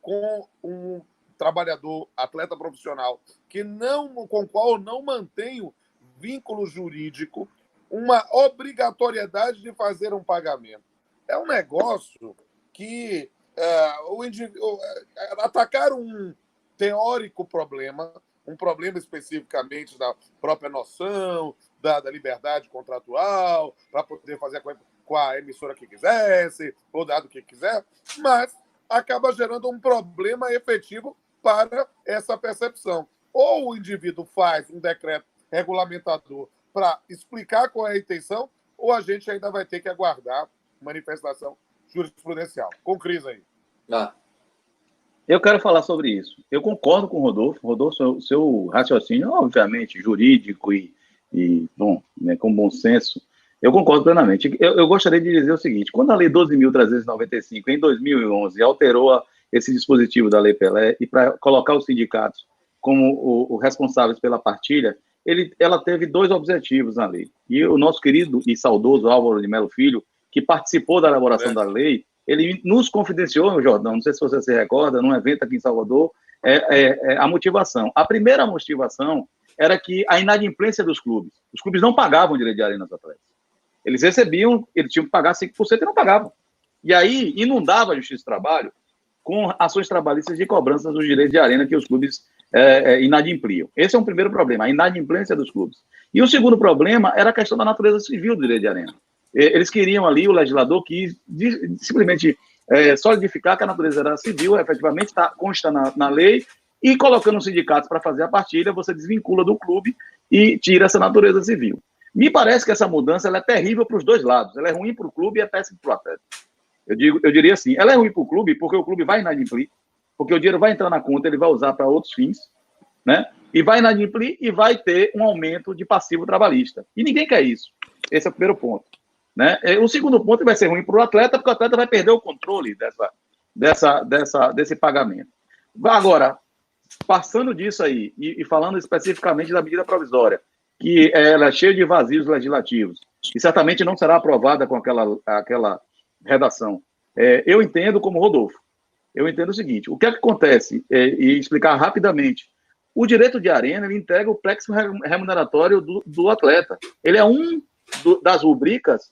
com um trabalhador, atleta profissional, com o qual eu não mantenho vínculo jurídico, uma obrigatoriedade de fazer um pagamento? É um negócio que atacar um teórico problema, um problema especificamente da própria noção, da liberdade contratual, para poder fazer com a emissora que quisesse, ou dado que quiser, mas acaba gerando um problema efetivo para essa percepção. Ou o indivíduo faz um decreto regulamentador para explicar qual é a intenção, ou a gente ainda vai ter que aguardar manifestação jurisprudencial. Com crise aí. Eu quero falar sobre isso. Eu concordo com o Rodolfo. Rodolfo, seu raciocínio, obviamente, jurídico e bom, né, com bom senso, eu concordo plenamente. Eu gostaria de dizer o seguinte, quando a Lei 12.395, em 2011, alterou esse dispositivo da Lei Pelé, e para colocar os sindicatos como os responsáveis pela partilha, ela teve dois objetivos na lei. E o nosso querido e saudoso Álvaro de Melo Filho, que participou da elaboração da lei, ele nos confidenciou, Jordão, não sei se você se recorda, num evento aqui em Salvador, a motivação. A primeira motivação era que a inadimplência dos clubes. Os clubes não pagavam direito de arena aos atletas. Eles recebiam, eles tinham que pagar 5% e não pagavam. E aí inundava a Justiça do Trabalho com ações trabalhistas de cobrança dos direitos de arena que os clubes inadimpliam. Esse é um primeiro problema, a inadimplência dos clubes. E o segundo problema era a questão da natureza civil do direito de arena. Eles queriam ali, o legislador quis simplesmente solidificar que a natureza era civil, efetivamente consta na lei, e colocando os sindicatos para fazer a partilha, você desvincula do clube e tira essa natureza civil. Me parece que essa mudança ela é terrível para os dois lados. Ela é ruim para o clube e é péssima para o atleta. Eu diria assim, ela é ruim para o clube porque o clube vai inadimplir, porque o dinheiro vai entrar na conta, ele vai usar para outros fins, né? E vai inadimplir e vai ter um aumento de passivo trabalhista. E ninguém quer isso. Esse é o primeiro ponto, né? O segundo ponto vai ser ruim para o atleta, porque o atleta vai perder o controle desse pagamento. Agora, passando disso aí, e falando especificamente da medida provisória, que ela é cheia de vazios legislativos, e certamente não será aprovada com aquela redação. Eu entendo como Rodolfo. Eu entendo o seguinte, o que acontece, e explicar rapidamente, o direito de arena, ele integra o plexo remuneratório do atleta. Ele é das rubricas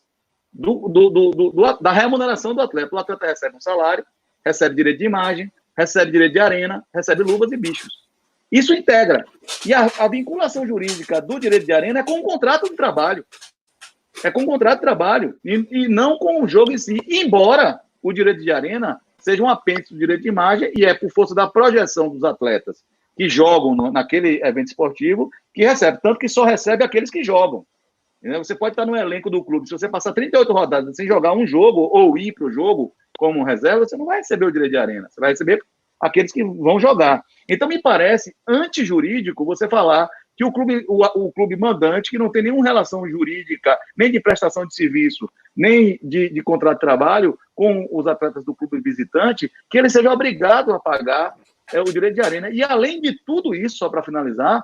da remuneração do atleta. O atleta recebe um salário, recebe direito de imagem, recebe direito de arena, recebe luvas e bichos. Isso integra. E a vinculação jurídica do direito de arena é com o contrato de trabalho. É com o contrato de trabalho e não com o jogo em si. Embora o direito de arena seja um apêndice do direito de imagem e é por força da projeção dos atletas que jogam naquele evento esportivo que recebe. Tanto que só recebe aqueles que jogam. Você pode estar no elenco do clube. Se você passar 38 rodadas sem jogar um jogo ou ir para o jogo como reserva, você não vai receber o direito de arena. Você vai receber aqueles que vão jogar. Então, me parece antijurídico você falar que o clube mandante, que não tem nenhuma relação jurídica, nem de prestação de serviço, nem de contrato de trabalho com os atletas do clube visitante, que ele seja obrigado a pagar o direito de arena. E, além de tudo isso, só para finalizar,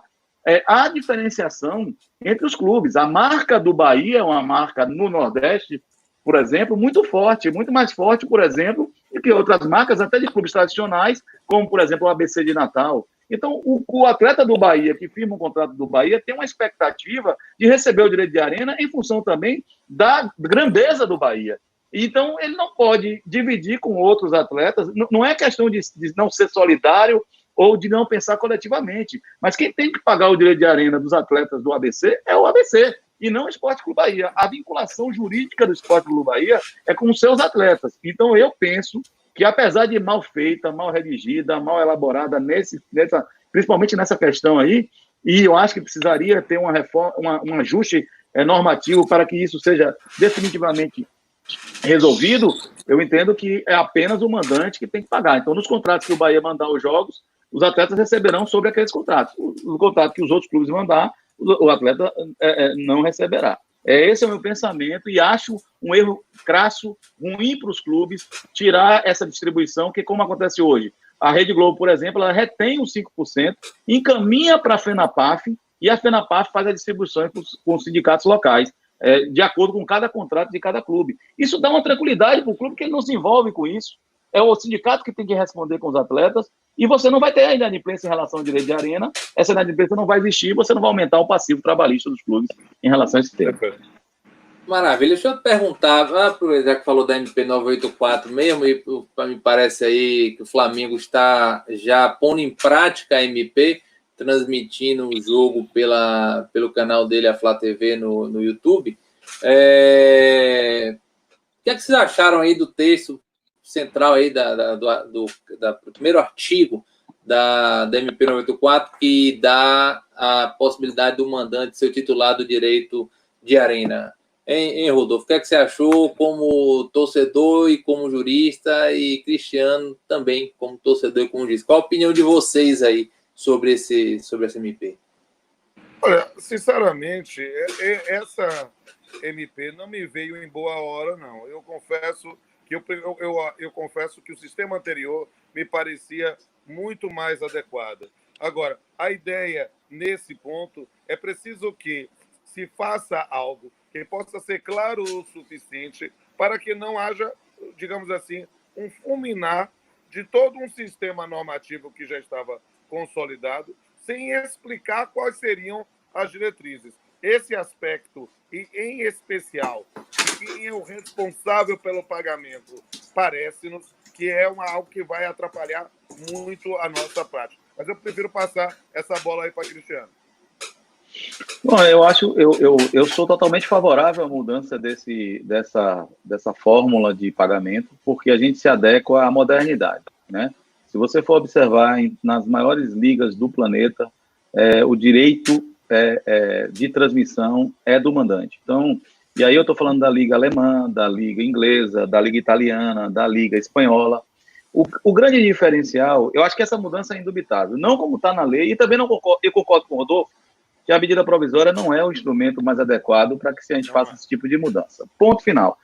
há diferenciação entre os clubes. A marca do Bahia é uma marca no Nordeste, por exemplo, muito forte, muito mais forte, por exemplo, do que outras marcas, até de clubes tradicionais, como, por exemplo, o ABC de Natal. Então, o atleta do Bahia, que firma um contrato do Bahia, tem uma expectativa de receber o direito de arena em função também da grandeza do Bahia. Então, ele não pode dividir com outros atletas, não é questão de não ser solidário ou de não pensar coletivamente, mas quem tem que pagar o direito de arena dos atletas do ABC é o ABC, e não o Esporte Clube Bahia. A vinculação jurídica do Esporte Clube Bahia é com os seus atletas. Então, eu penso que, apesar de mal feita, mal redigida, mal elaborada, principalmente nessa questão aí, e eu acho que precisaria ter uma reforma, um ajuste normativo para que isso seja definitivamente resolvido, eu entendo que é apenas o mandante que tem que pagar. Então, nos contratos que o Bahia mandar os jogos, os atletas receberão sobre aqueles contratos. O contrato que os outros clubes mandar, o atleta não receberá. Esse é o meu pensamento e acho um erro crasso, ruim para os clubes, tirar essa distribuição, que como acontece hoje. A Rede Globo, por exemplo, ela retém os 5%, encaminha para a FENAPAF e a FENAPAF faz a distribuição com os sindicatos locais, de acordo com cada contrato de cada clube. Isso dá uma tranquilidade para o clube, que ele não se envolve com isso. É o sindicato que tem que responder com os atletas, e você não vai ter a inadimplência em relação ao direito de arena, essa inadimplência não vai existir, você não vai aumentar o passivo trabalhista dos clubes em relação a esse tema. Maravilha. Deixa eu te perguntar, já que falou da MP 984 mesmo, e me parece aí que o Flamengo está já pondo em prática a MP, transmitindo o jogo pelo canal dele, a Flá TV, no YouTube. O que é que vocês acharam aí do texto central aí do primeiro artigo da MP 984, que dá a possibilidade do mandante ser o titular do direito de arena? Hein, Rodolfo? O que é que você achou como torcedor e como jurista, e Cristiano também como torcedor e como jurista? Qual a opinião de vocês aí sobre essa MP? Olha, sinceramente, essa MP não me veio em boa hora, não. Eu confesso que o sistema anterior me parecia muito mais adequado. Agora, a ideia nesse ponto é preciso que se faça algo que possa ser claro o suficiente para que não haja, digamos assim, um fulminar de todo um sistema normativo que já estava consolidado, sem explicar quais seriam as diretrizes. Esse aspecto, e em especial, quem é o responsável pelo pagamento, parece-nos que é algo que vai atrapalhar muito a nossa prática. Mas eu prefiro passar essa bola aí para Cristiano. Bom, eu sou totalmente favorável à mudança dessa fórmula de pagamento, porque a gente se adequa à modernidade, né? Se você for observar nas maiores ligas do planeta, o direito de transmissão é do mandante. Então, e aí eu estou falando da liga alemã, da liga inglesa, da liga italiana, da liga espanhola. O grande diferencial, eu acho que essa mudança é indubitável, não como está na lei, e também não concordo, eu concordo com o Rodolfo, que a medida provisória não é o instrumento mais adequado para que a gente faça esse tipo de mudança. Ponto final.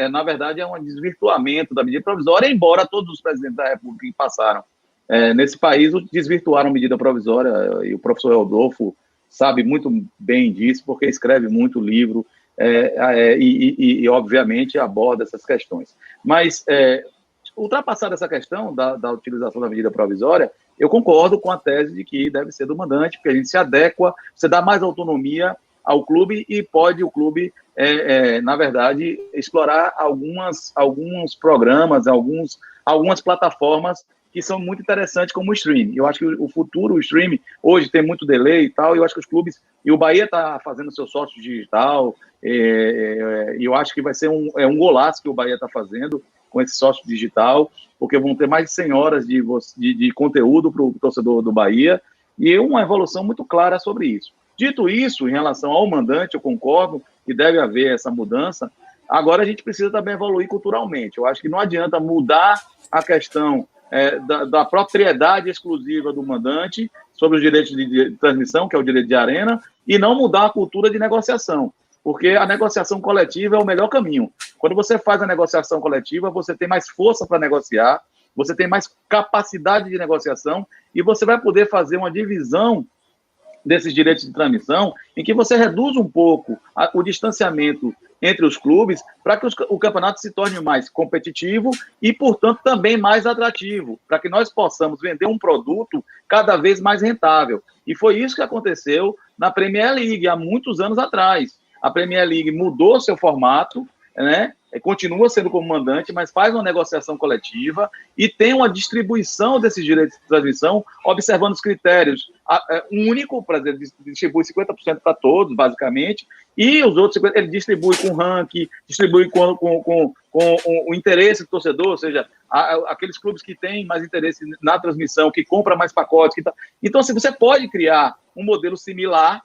Na verdade, é um desvirtuamento da medida provisória, embora todos os presidentes da República que passaram nesse país desvirtuaram a medida provisória, e o professor Rodolfo sabe muito bem disso, porque escreve muito livro e obviamente, aborda essas questões. Mas, ultrapassada essa questão da utilização da medida provisória, eu concordo com a tese de que deve ser do mandante, porque a gente se adequa, você dá mais autonomia ao clube e pode o clube, na verdade, explorar alguns programas, algumas plataformas que são muito interessantes, como o streaming. Eu acho que o futuro, o streaming, hoje tem muito delay e tal, e eu acho que os clubes, e o Bahia está fazendo seu sócio digital, e eu acho que vai ser um golaço que o Bahia está fazendo com esse sócio digital, porque vão ter mais de 100 horas de conteúdo para o torcedor do Bahia, e uma evolução muito clara sobre isso. Dito isso, em relação ao mandante, eu concordo que deve haver essa mudança. Agora a gente precisa também evoluir culturalmente. Eu acho que não adianta mudar a questão da propriedade exclusiva do mandante sobre os direitos de transmissão, que é o direito de arena, e não mudar a cultura de negociação, porque a negociação coletiva é o melhor caminho. Quando você faz a negociação coletiva, você tem mais força para negociar, você tem mais capacidade de negociação e você vai poder fazer uma divisão desses direitos de transmissão em que você reduz um pouco o distanciamento entre os clubes para que o campeonato se torne mais competitivo e, portanto, também mais atrativo, para que nós possamos vender um produto cada vez mais rentável. E foi isso que aconteceu na Premier League há muitos anos atrás. A Premier League mudou seu formato, né? Continua sendo como mandante, mas faz uma negociação coletiva e tem uma distribuição desses direitos de transmissão, observando os critérios único, por exemplo, distribui 50% para todos, basicamente, e os outros 50% ele distribui com ranking, distribui com o interesse do torcedor, ou seja, aqueles clubes que têm mais interesse na transmissão, que compram mais pacotes. Então, assim, você pode criar um modelo similar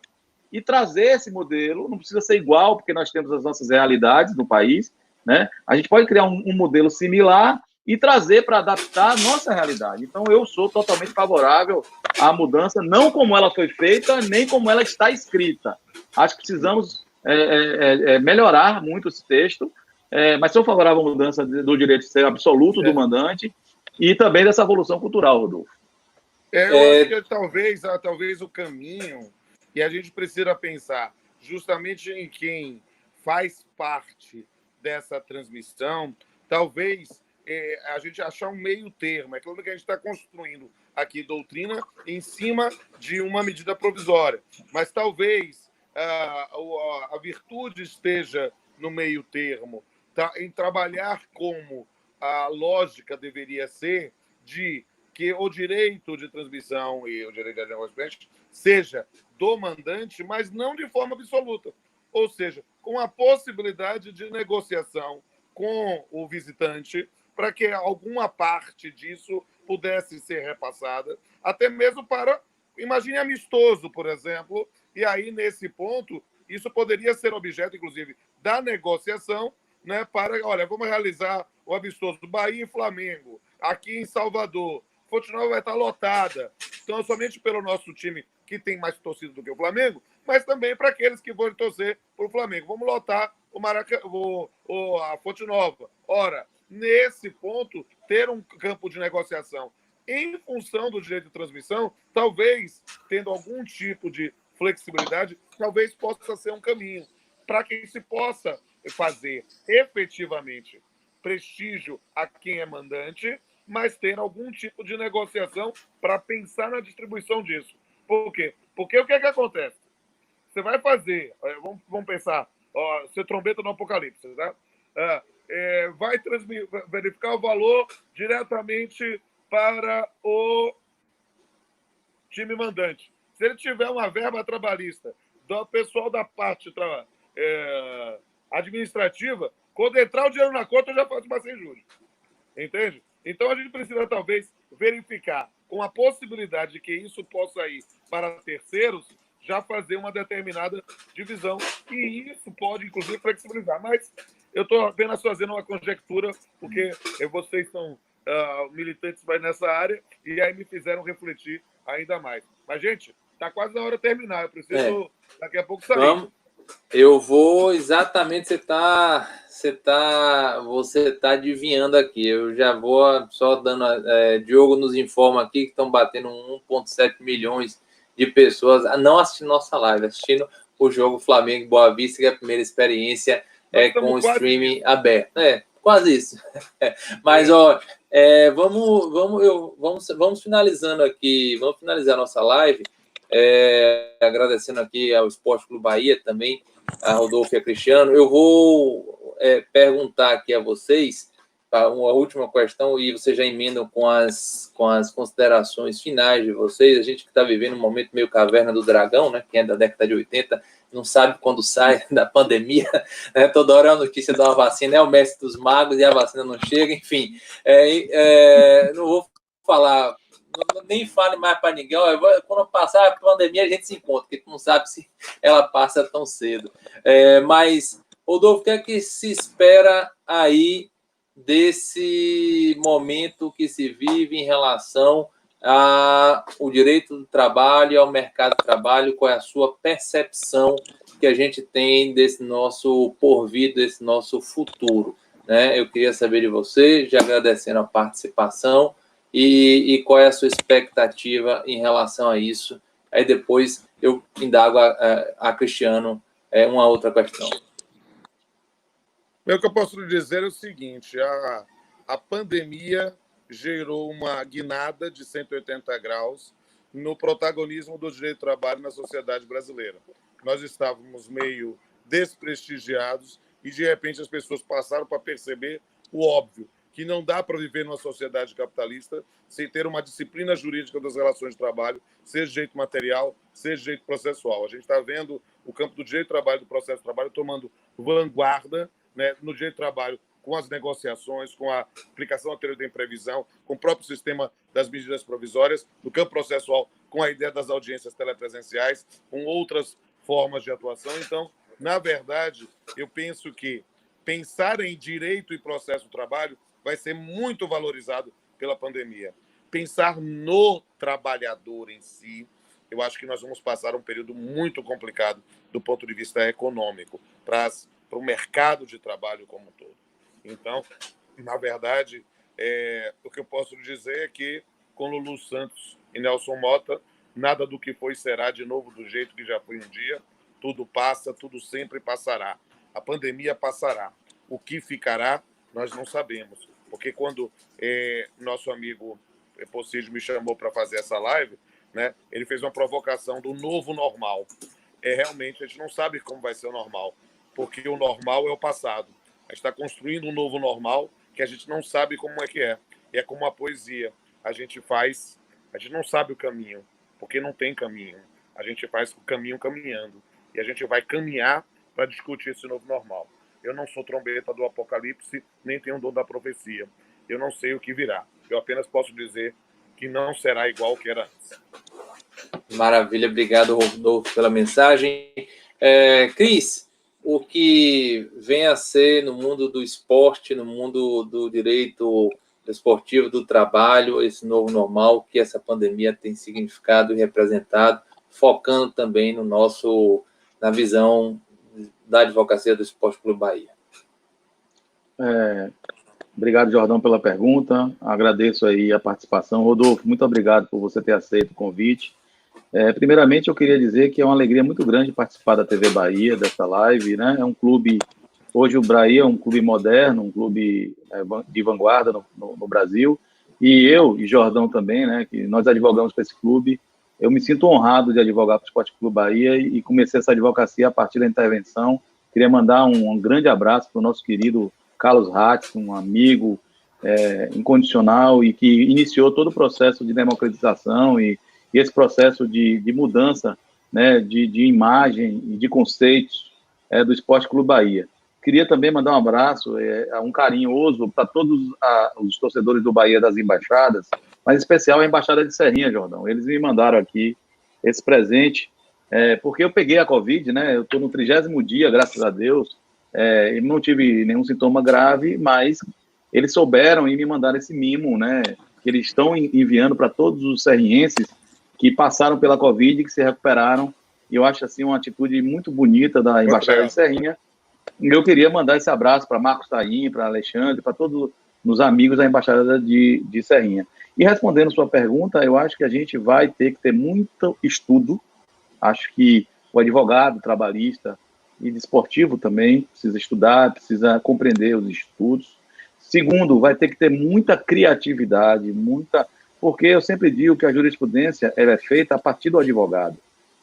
e trazer esse modelo, não precisa ser igual, porque nós temos as nossas realidades no país, né? A gente pode criar um modelo similar e trazer para adaptar a nossa realidade. Então, eu sou totalmente favorável à mudança, não como ela foi feita, nem como ela está escrita. Acho que precisamos melhorar muito esse texto, mas sou favorável à mudança do direito de ser absoluto do mandante e também dessa evolução cultural, Rodolfo. Eu acho que talvez o caminho, e a gente precisa pensar justamente em quem faz parte dessa transmissão, talvez a gente achar um meio termo. É claro que a gente está construindo aqui doutrina em cima de uma medida provisória, mas talvez a virtude esteja no meio termo, em trabalhar como a lógica deveria ser de que o direito de transmissão e o direito de negociação seja do mandante, mas não de forma absoluta. Ou seja, com a possibilidade de negociação com o visitante para que alguma parte disso pudesse ser repassada, até mesmo para, imagine amistoso, por exemplo, e aí, nesse ponto, isso poderia ser objeto, inclusive, da negociação, né, para, olha, vamos realizar o amistoso do Bahia e Flamengo, aqui em Salvador. Fonte Nova vai estar lotada. Então, somente pelo nosso time, que tem mais torcida do que o Flamengo, mas também para aqueles que vão torcer para o Flamengo. Vamos lotar a Fonte Nova. Ora, nesse ponto, ter um campo de negociação em função do direito de transmissão, talvez, tendo algum tipo de flexibilidade, talvez possa ser um caminho para que se possa fazer efetivamente prestígio a quem é mandante, mas ter algum tipo de negociação para pensar na distribuição disso. Por quê? Porque o que é que acontece? Você vai fazer, vamos pensar, ser trombeta no Apocalipse, tá? Vai verificar o valor diretamente para o time mandante. Se ele tiver uma verba trabalhista do pessoal da parte administrativa, quando entrar o dinheiro na conta, eu já faço mais sem juros. Entende? Então, a gente precisa, talvez, verificar, com a possibilidade de que isso possa ir para terceiros, já fazer uma determinada divisão. E isso pode, inclusive, flexibilizar. Mas eu estou apenas fazendo uma conjectura, porque vocês são militantes mais nessa área, e aí me fizeram refletir ainda mais. Mas, gente, está quase na hora de terminar. Eu preciso, daqui a pouco, sair. Vamos. Eu vou exatamente, você tá adivinhando aqui. Eu já vou só dando. Diogo nos informa aqui que estão batendo 1,7 milhões de pessoas não assistindo nossa live, assistindo o jogo Flamengo Boa Vista, que é a primeira experiência com o streaming aberto. Quase isso. Mas, vamos finalizando aqui, vamos finalizar a nossa live. Agradecendo aqui ao Esporte Clube Bahia, também a Rodolfo e a Cristiano. Eu vou perguntar aqui a vocês uma última questão, e vocês já emendam com as considerações finais de vocês. A gente que está vivendo um momento meio caverna do dragão, né? Quem é da década de 80 não sabe quando sai da pandemia, né? Toda hora é a notícia de uma vacina, é o mestre dos magos e a vacina não chega, enfim. Não vou falar, nem fale mais para ninguém. Quando passar a pandemia, a gente se encontra, porque tu não sabe se ela passa tão cedo. Mas, Rodolfo, o que é que se espera aí desse momento que se vive em relação ao direito do trabalho e ao mercado de trabalho? Qual é a sua percepção que a gente tem desse nosso porvir, desse nosso futuro, né? Eu queria saber de você, já agradecendo a participação, e qual é a sua expectativa em relação a isso. Aí depois eu indago a Cristiano uma outra questão. O que eu posso lhe dizer é o seguinte: a pandemia gerou uma guinada de 180 graus no protagonismo do direito do trabalho na sociedade brasileira. Nós estávamos meio desprestigiados e, de repente, as pessoas passaram para perceber o óbvio, que não dá para viver numa sociedade capitalista sem ter uma disciplina jurídica das relações de trabalho, seja direito material, seja direito processual. A gente está vendo o campo do direito do trabalho, do processo de trabalho, tomando vanguarda, né, no direito do trabalho, com as negociações, com a aplicação da teoria da imprevisão, com o próprio sistema das medidas provisórias, no campo processual, com a ideia das audiências telepresenciais, com outras formas de atuação. Então, na verdade, eu penso que pensar em direito e processo do trabalho vai ser muito valorizado pela pandemia. Pensar no trabalhador em si, eu acho que nós vamos passar um período muito complicado do ponto de vista econômico, para o mercado de trabalho como um todo. Então, na verdade, o que eu posso dizer é que, com Lulu Santos e Nelson Mota, nada do que foi será de novo do jeito que já foi um dia. Tudo passa, tudo sempre passará. A pandemia passará. O que ficará, nós não sabemos. Porque quando nosso amigo Pocídio me chamou para fazer essa live, né, ele fez uma provocação do novo normal. Realmente, a gente não sabe como vai ser o normal, porque o normal é o passado. A gente está construindo um novo normal que a gente não sabe como é que é. E é como a poesia. A gente não sabe o caminho, porque não tem caminho. A gente faz o caminho caminhando. E a gente vai caminhar para discutir esse novo normal. Eu não sou trombeta do apocalipse, nem tenho dom da profecia. Eu não sei o que virá. Eu apenas posso dizer que não será igual ao que era antes. Maravilha, obrigado, Rodolfo, pela mensagem. Cris, o que vem a ser no mundo do esporte, no mundo do direito esportivo, do trabalho, esse novo normal que essa pandemia tem significado e representado, focando também na visão da advocacia do Esporte Clube Bahia? Obrigado, Jordão, pela pergunta. Agradeço aí a participação. Rodolfo, muito obrigado por você ter aceito o convite. Primeiramente, eu queria dizer que é uma alegria muito grande participar da TV Bahia, dessa live, né? É um clube, hoje o Bahia é um clube moderno, um clube de vanguarda no Brasil, e eu e Jordão também, né? Que nós advogamos para esse clube. Eu me sinto honrado de advogar para o Esporte Clube Bahia e comecei essa advocacia a partir da intervenção. Queria mandar um grande abraço para o nosso querido Carlos Hatz, um amigo incondicional e que iniciou todo o processo de democratização e esse processo de mudança, né, de imagem e de conceitos do Esporte Clube Bahia. queria também mandar um abraço, um carinhoso para todos os torcedores do Bahia das embaixadas, mas em especial a Embaixada de Serrinha, Jordão. Eles me mandaram aqui esse presente, porque eu peguei a Covid, né? Eu estou no 30º dia, graças a Deus, e não tive nenhum sintoma grave, mas eles souberam e me mandaram esse mimo, né? Que eles estão enviando para todos os serrienses que passaram pela Covid e que se recuperaram. E eu acho assim uma atitude muito bonita da Embaixada de Serrinha. E eu queria mandar esse abraço para Marcos Taim, para Alexandre, para todos os amigos da Embaixada de Serrinha. E respondendo sua pergunta, eu acho que a gente vai ter que ter muito estudo. Acho que o advogado trabalhista e desportivo também precisa estudar, precisa compreender os estudos. Segundo, vai ter que ter muita criatividade, porque eu sempre digo que a jurisprudência ela é feita a partir do advogado,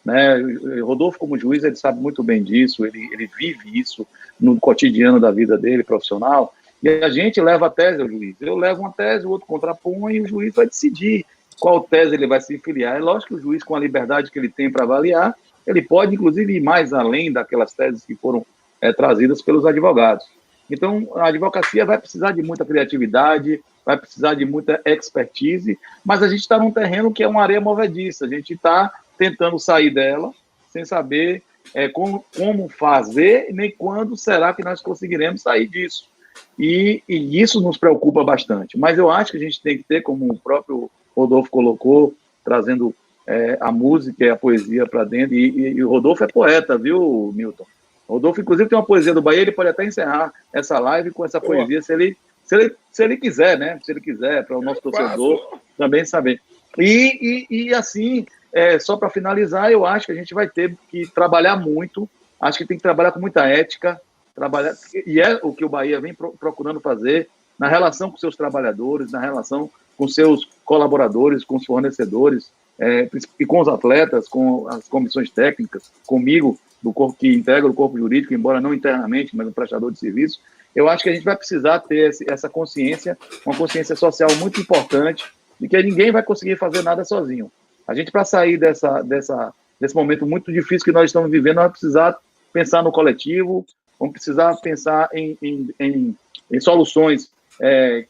né? Rodolfo, como juiz, ele sabe muito bem disso, ele vive isso no cotidiano da vida dele, profissional, e a gente leva a tese ao juiz. Eu levo uma tese, o outro contrapõe, e o juiz vai decidir qual tese ele vai se filiar. É lógico que o juiz, com a liberdade que ele tem para avaliar, ele pode, inclusive, ir mais além daquelas teses que foram trazidas pelos advogados. Então, a advocacia vai precisar de muita criatividade, vai precisar de muita expertise, mas a gente está num terreno que é uma areia movediça. A gente está tentando sair dela sem saber como fazer, nem quando será que nós conseguiremos sair disso. E isso nos preocupa bastante. Mas eu acho que a gente tem que ter, como o próprio Rodolfo colocou, trazendo a música e a poesia para dentro. E o Rodolfo é poeta, viu, Milton? O Rodolfo, inclusive, tem uma poesia do Bahia, ele pode até encerrar essa live com essa poesia, se ele quiser, né? Se ele quiser, para o nosso torcedor também saber. E assim, só para finalizar, eu acho que a gente vai ter que trabalhar muito, acho que tem que trabalhar com muita ética, e é o que o Bahia vem procurando fazer na relação com seus trabalhadores, na relação com seus colaboradores, com os fornecedores, e com os atletas, com as comissões técnicas, comigo, do corpo que integra o corpo jurídico, embora não internamente, mas um prestador de serviço. Eu acho que a gente vai precisar ter essa consciência, uma consciência social muito importante, de que ninguém vai conseguir fazer nada sozinho. A gente, para sair desse momento muito difícil que nós estamos vivendo, nós vamos precisar pensar no coletivo, vamos precisar pensar em soluções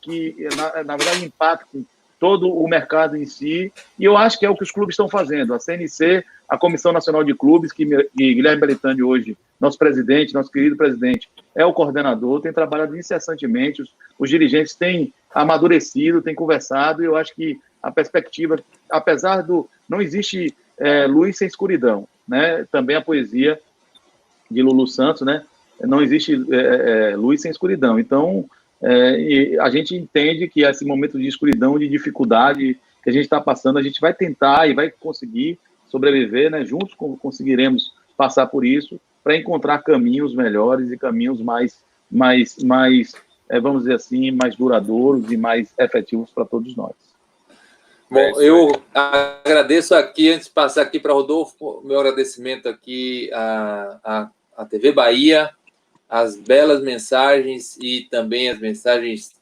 que, na verdade, impactem todo o mercado em si, e eu acho que é o que os clubes estão fazendo. A CNC, a Comissão Nacional de Clubes, que Guilherme Belitani hoje, nosso presidente, nosso querido presidente, é o coordenador, tem trabalhado incessantemente, os dirigentes têm amadurecido, têm conversado, e eu acho que a perspectiva, apesar não existe luz sem escuridão, né? Também a poesia de Lulu Santos, né? Não existe luz sem escuridão. Então, e a gente entende que esse momento de escuridão, de dificuldade que a gente está passando, a gente vai tentar e vai conseguir sobreviver, né? Juntos conseguiremos passar por isso para encontrar caminhos melhores e caminhos mais vamos dizer assim, mais duradouros e mais efetivos para todos nós. Bom, eu agradeço aqui, antes de passar aqui para Rodolfo, meu agradecimento aqui à TV Bahia, as belas mensagens e também as mensagens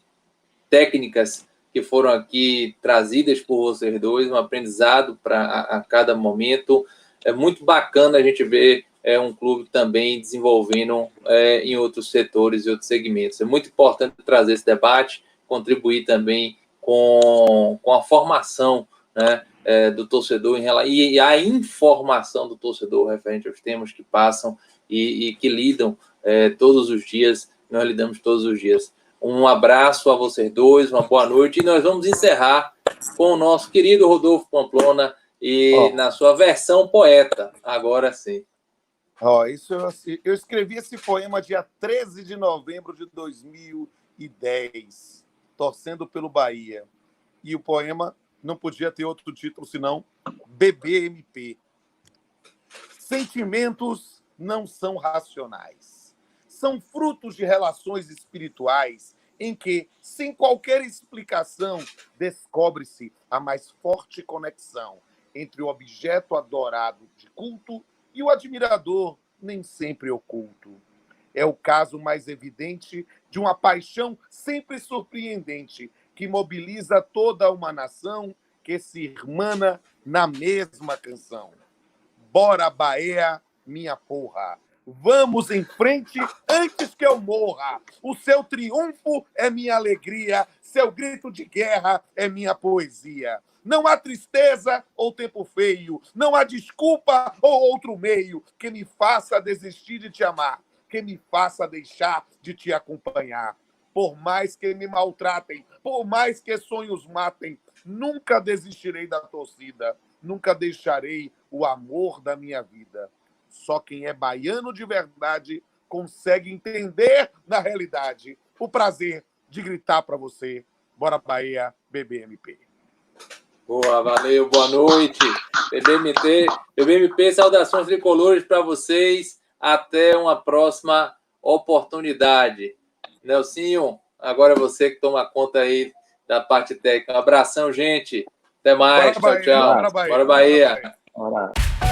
técnicas que foram aqui trazidas por vocês dois, um aprendizado a cada momento. É muito bacana a gente ver um clube também desenvolvendo em outros setores e outros segmentos. É muito importante trazer esse debate, contribuir também com a formação, né, do torcedor e a informação do torcedor referente aos temas que passam e que lidam todos os dias, nós lidamos todos os dias. Um abraço a vocês dois, uma boa noite, e nós vamos encerrar com o nosso querido Rodolfo Pamplona na sua versão poeta, agora sim. Eu escrevi esse poema dia 13 de novembro de 2010, torcendo pelo Bahia. E o poema não podia ter outro título senão BBMP. Sentimentos não são racionais. São frutos de relações espirituais em que, sem qualquer explicação, descobre-se a mais forte conexão entre o objeto adorado de culto e o admirador nem sempre oculto. É o caso mais evidente de uma paixão sempre surpreendente que mobiliza toda uma nação que se irmana na mesma canção. Bora, Bahia, minha porra! Vamos em frente antes que eu morra. O seu triunfo é minha alegria, seu grito de guerra é minha poesia. Não há tristeza ou tempo feio, não há desculpa ou outro meio que me faça desistir de te amar, que me faça deixar de te acompanhar. Por mais que me maltratem, por mais que sonhos matem, nunca desistirei da torcida, nunca deixarei o amor da minha vida. Só quem é baiano de verdade consegue entender na realidade o prazer de gritar para você: bora Bahia, BBMP. Boa, valeu, boa noite. BBMP, saudações tricolores para vocês. Até uma próxima oportunidade. Nelsinho, agora é você que toma conta aí da parte técnica. Um abração, gente. Até mais. Bora, Tchau, Bahia, tchau. bora, Bahia. Bora, Bahia. Bora.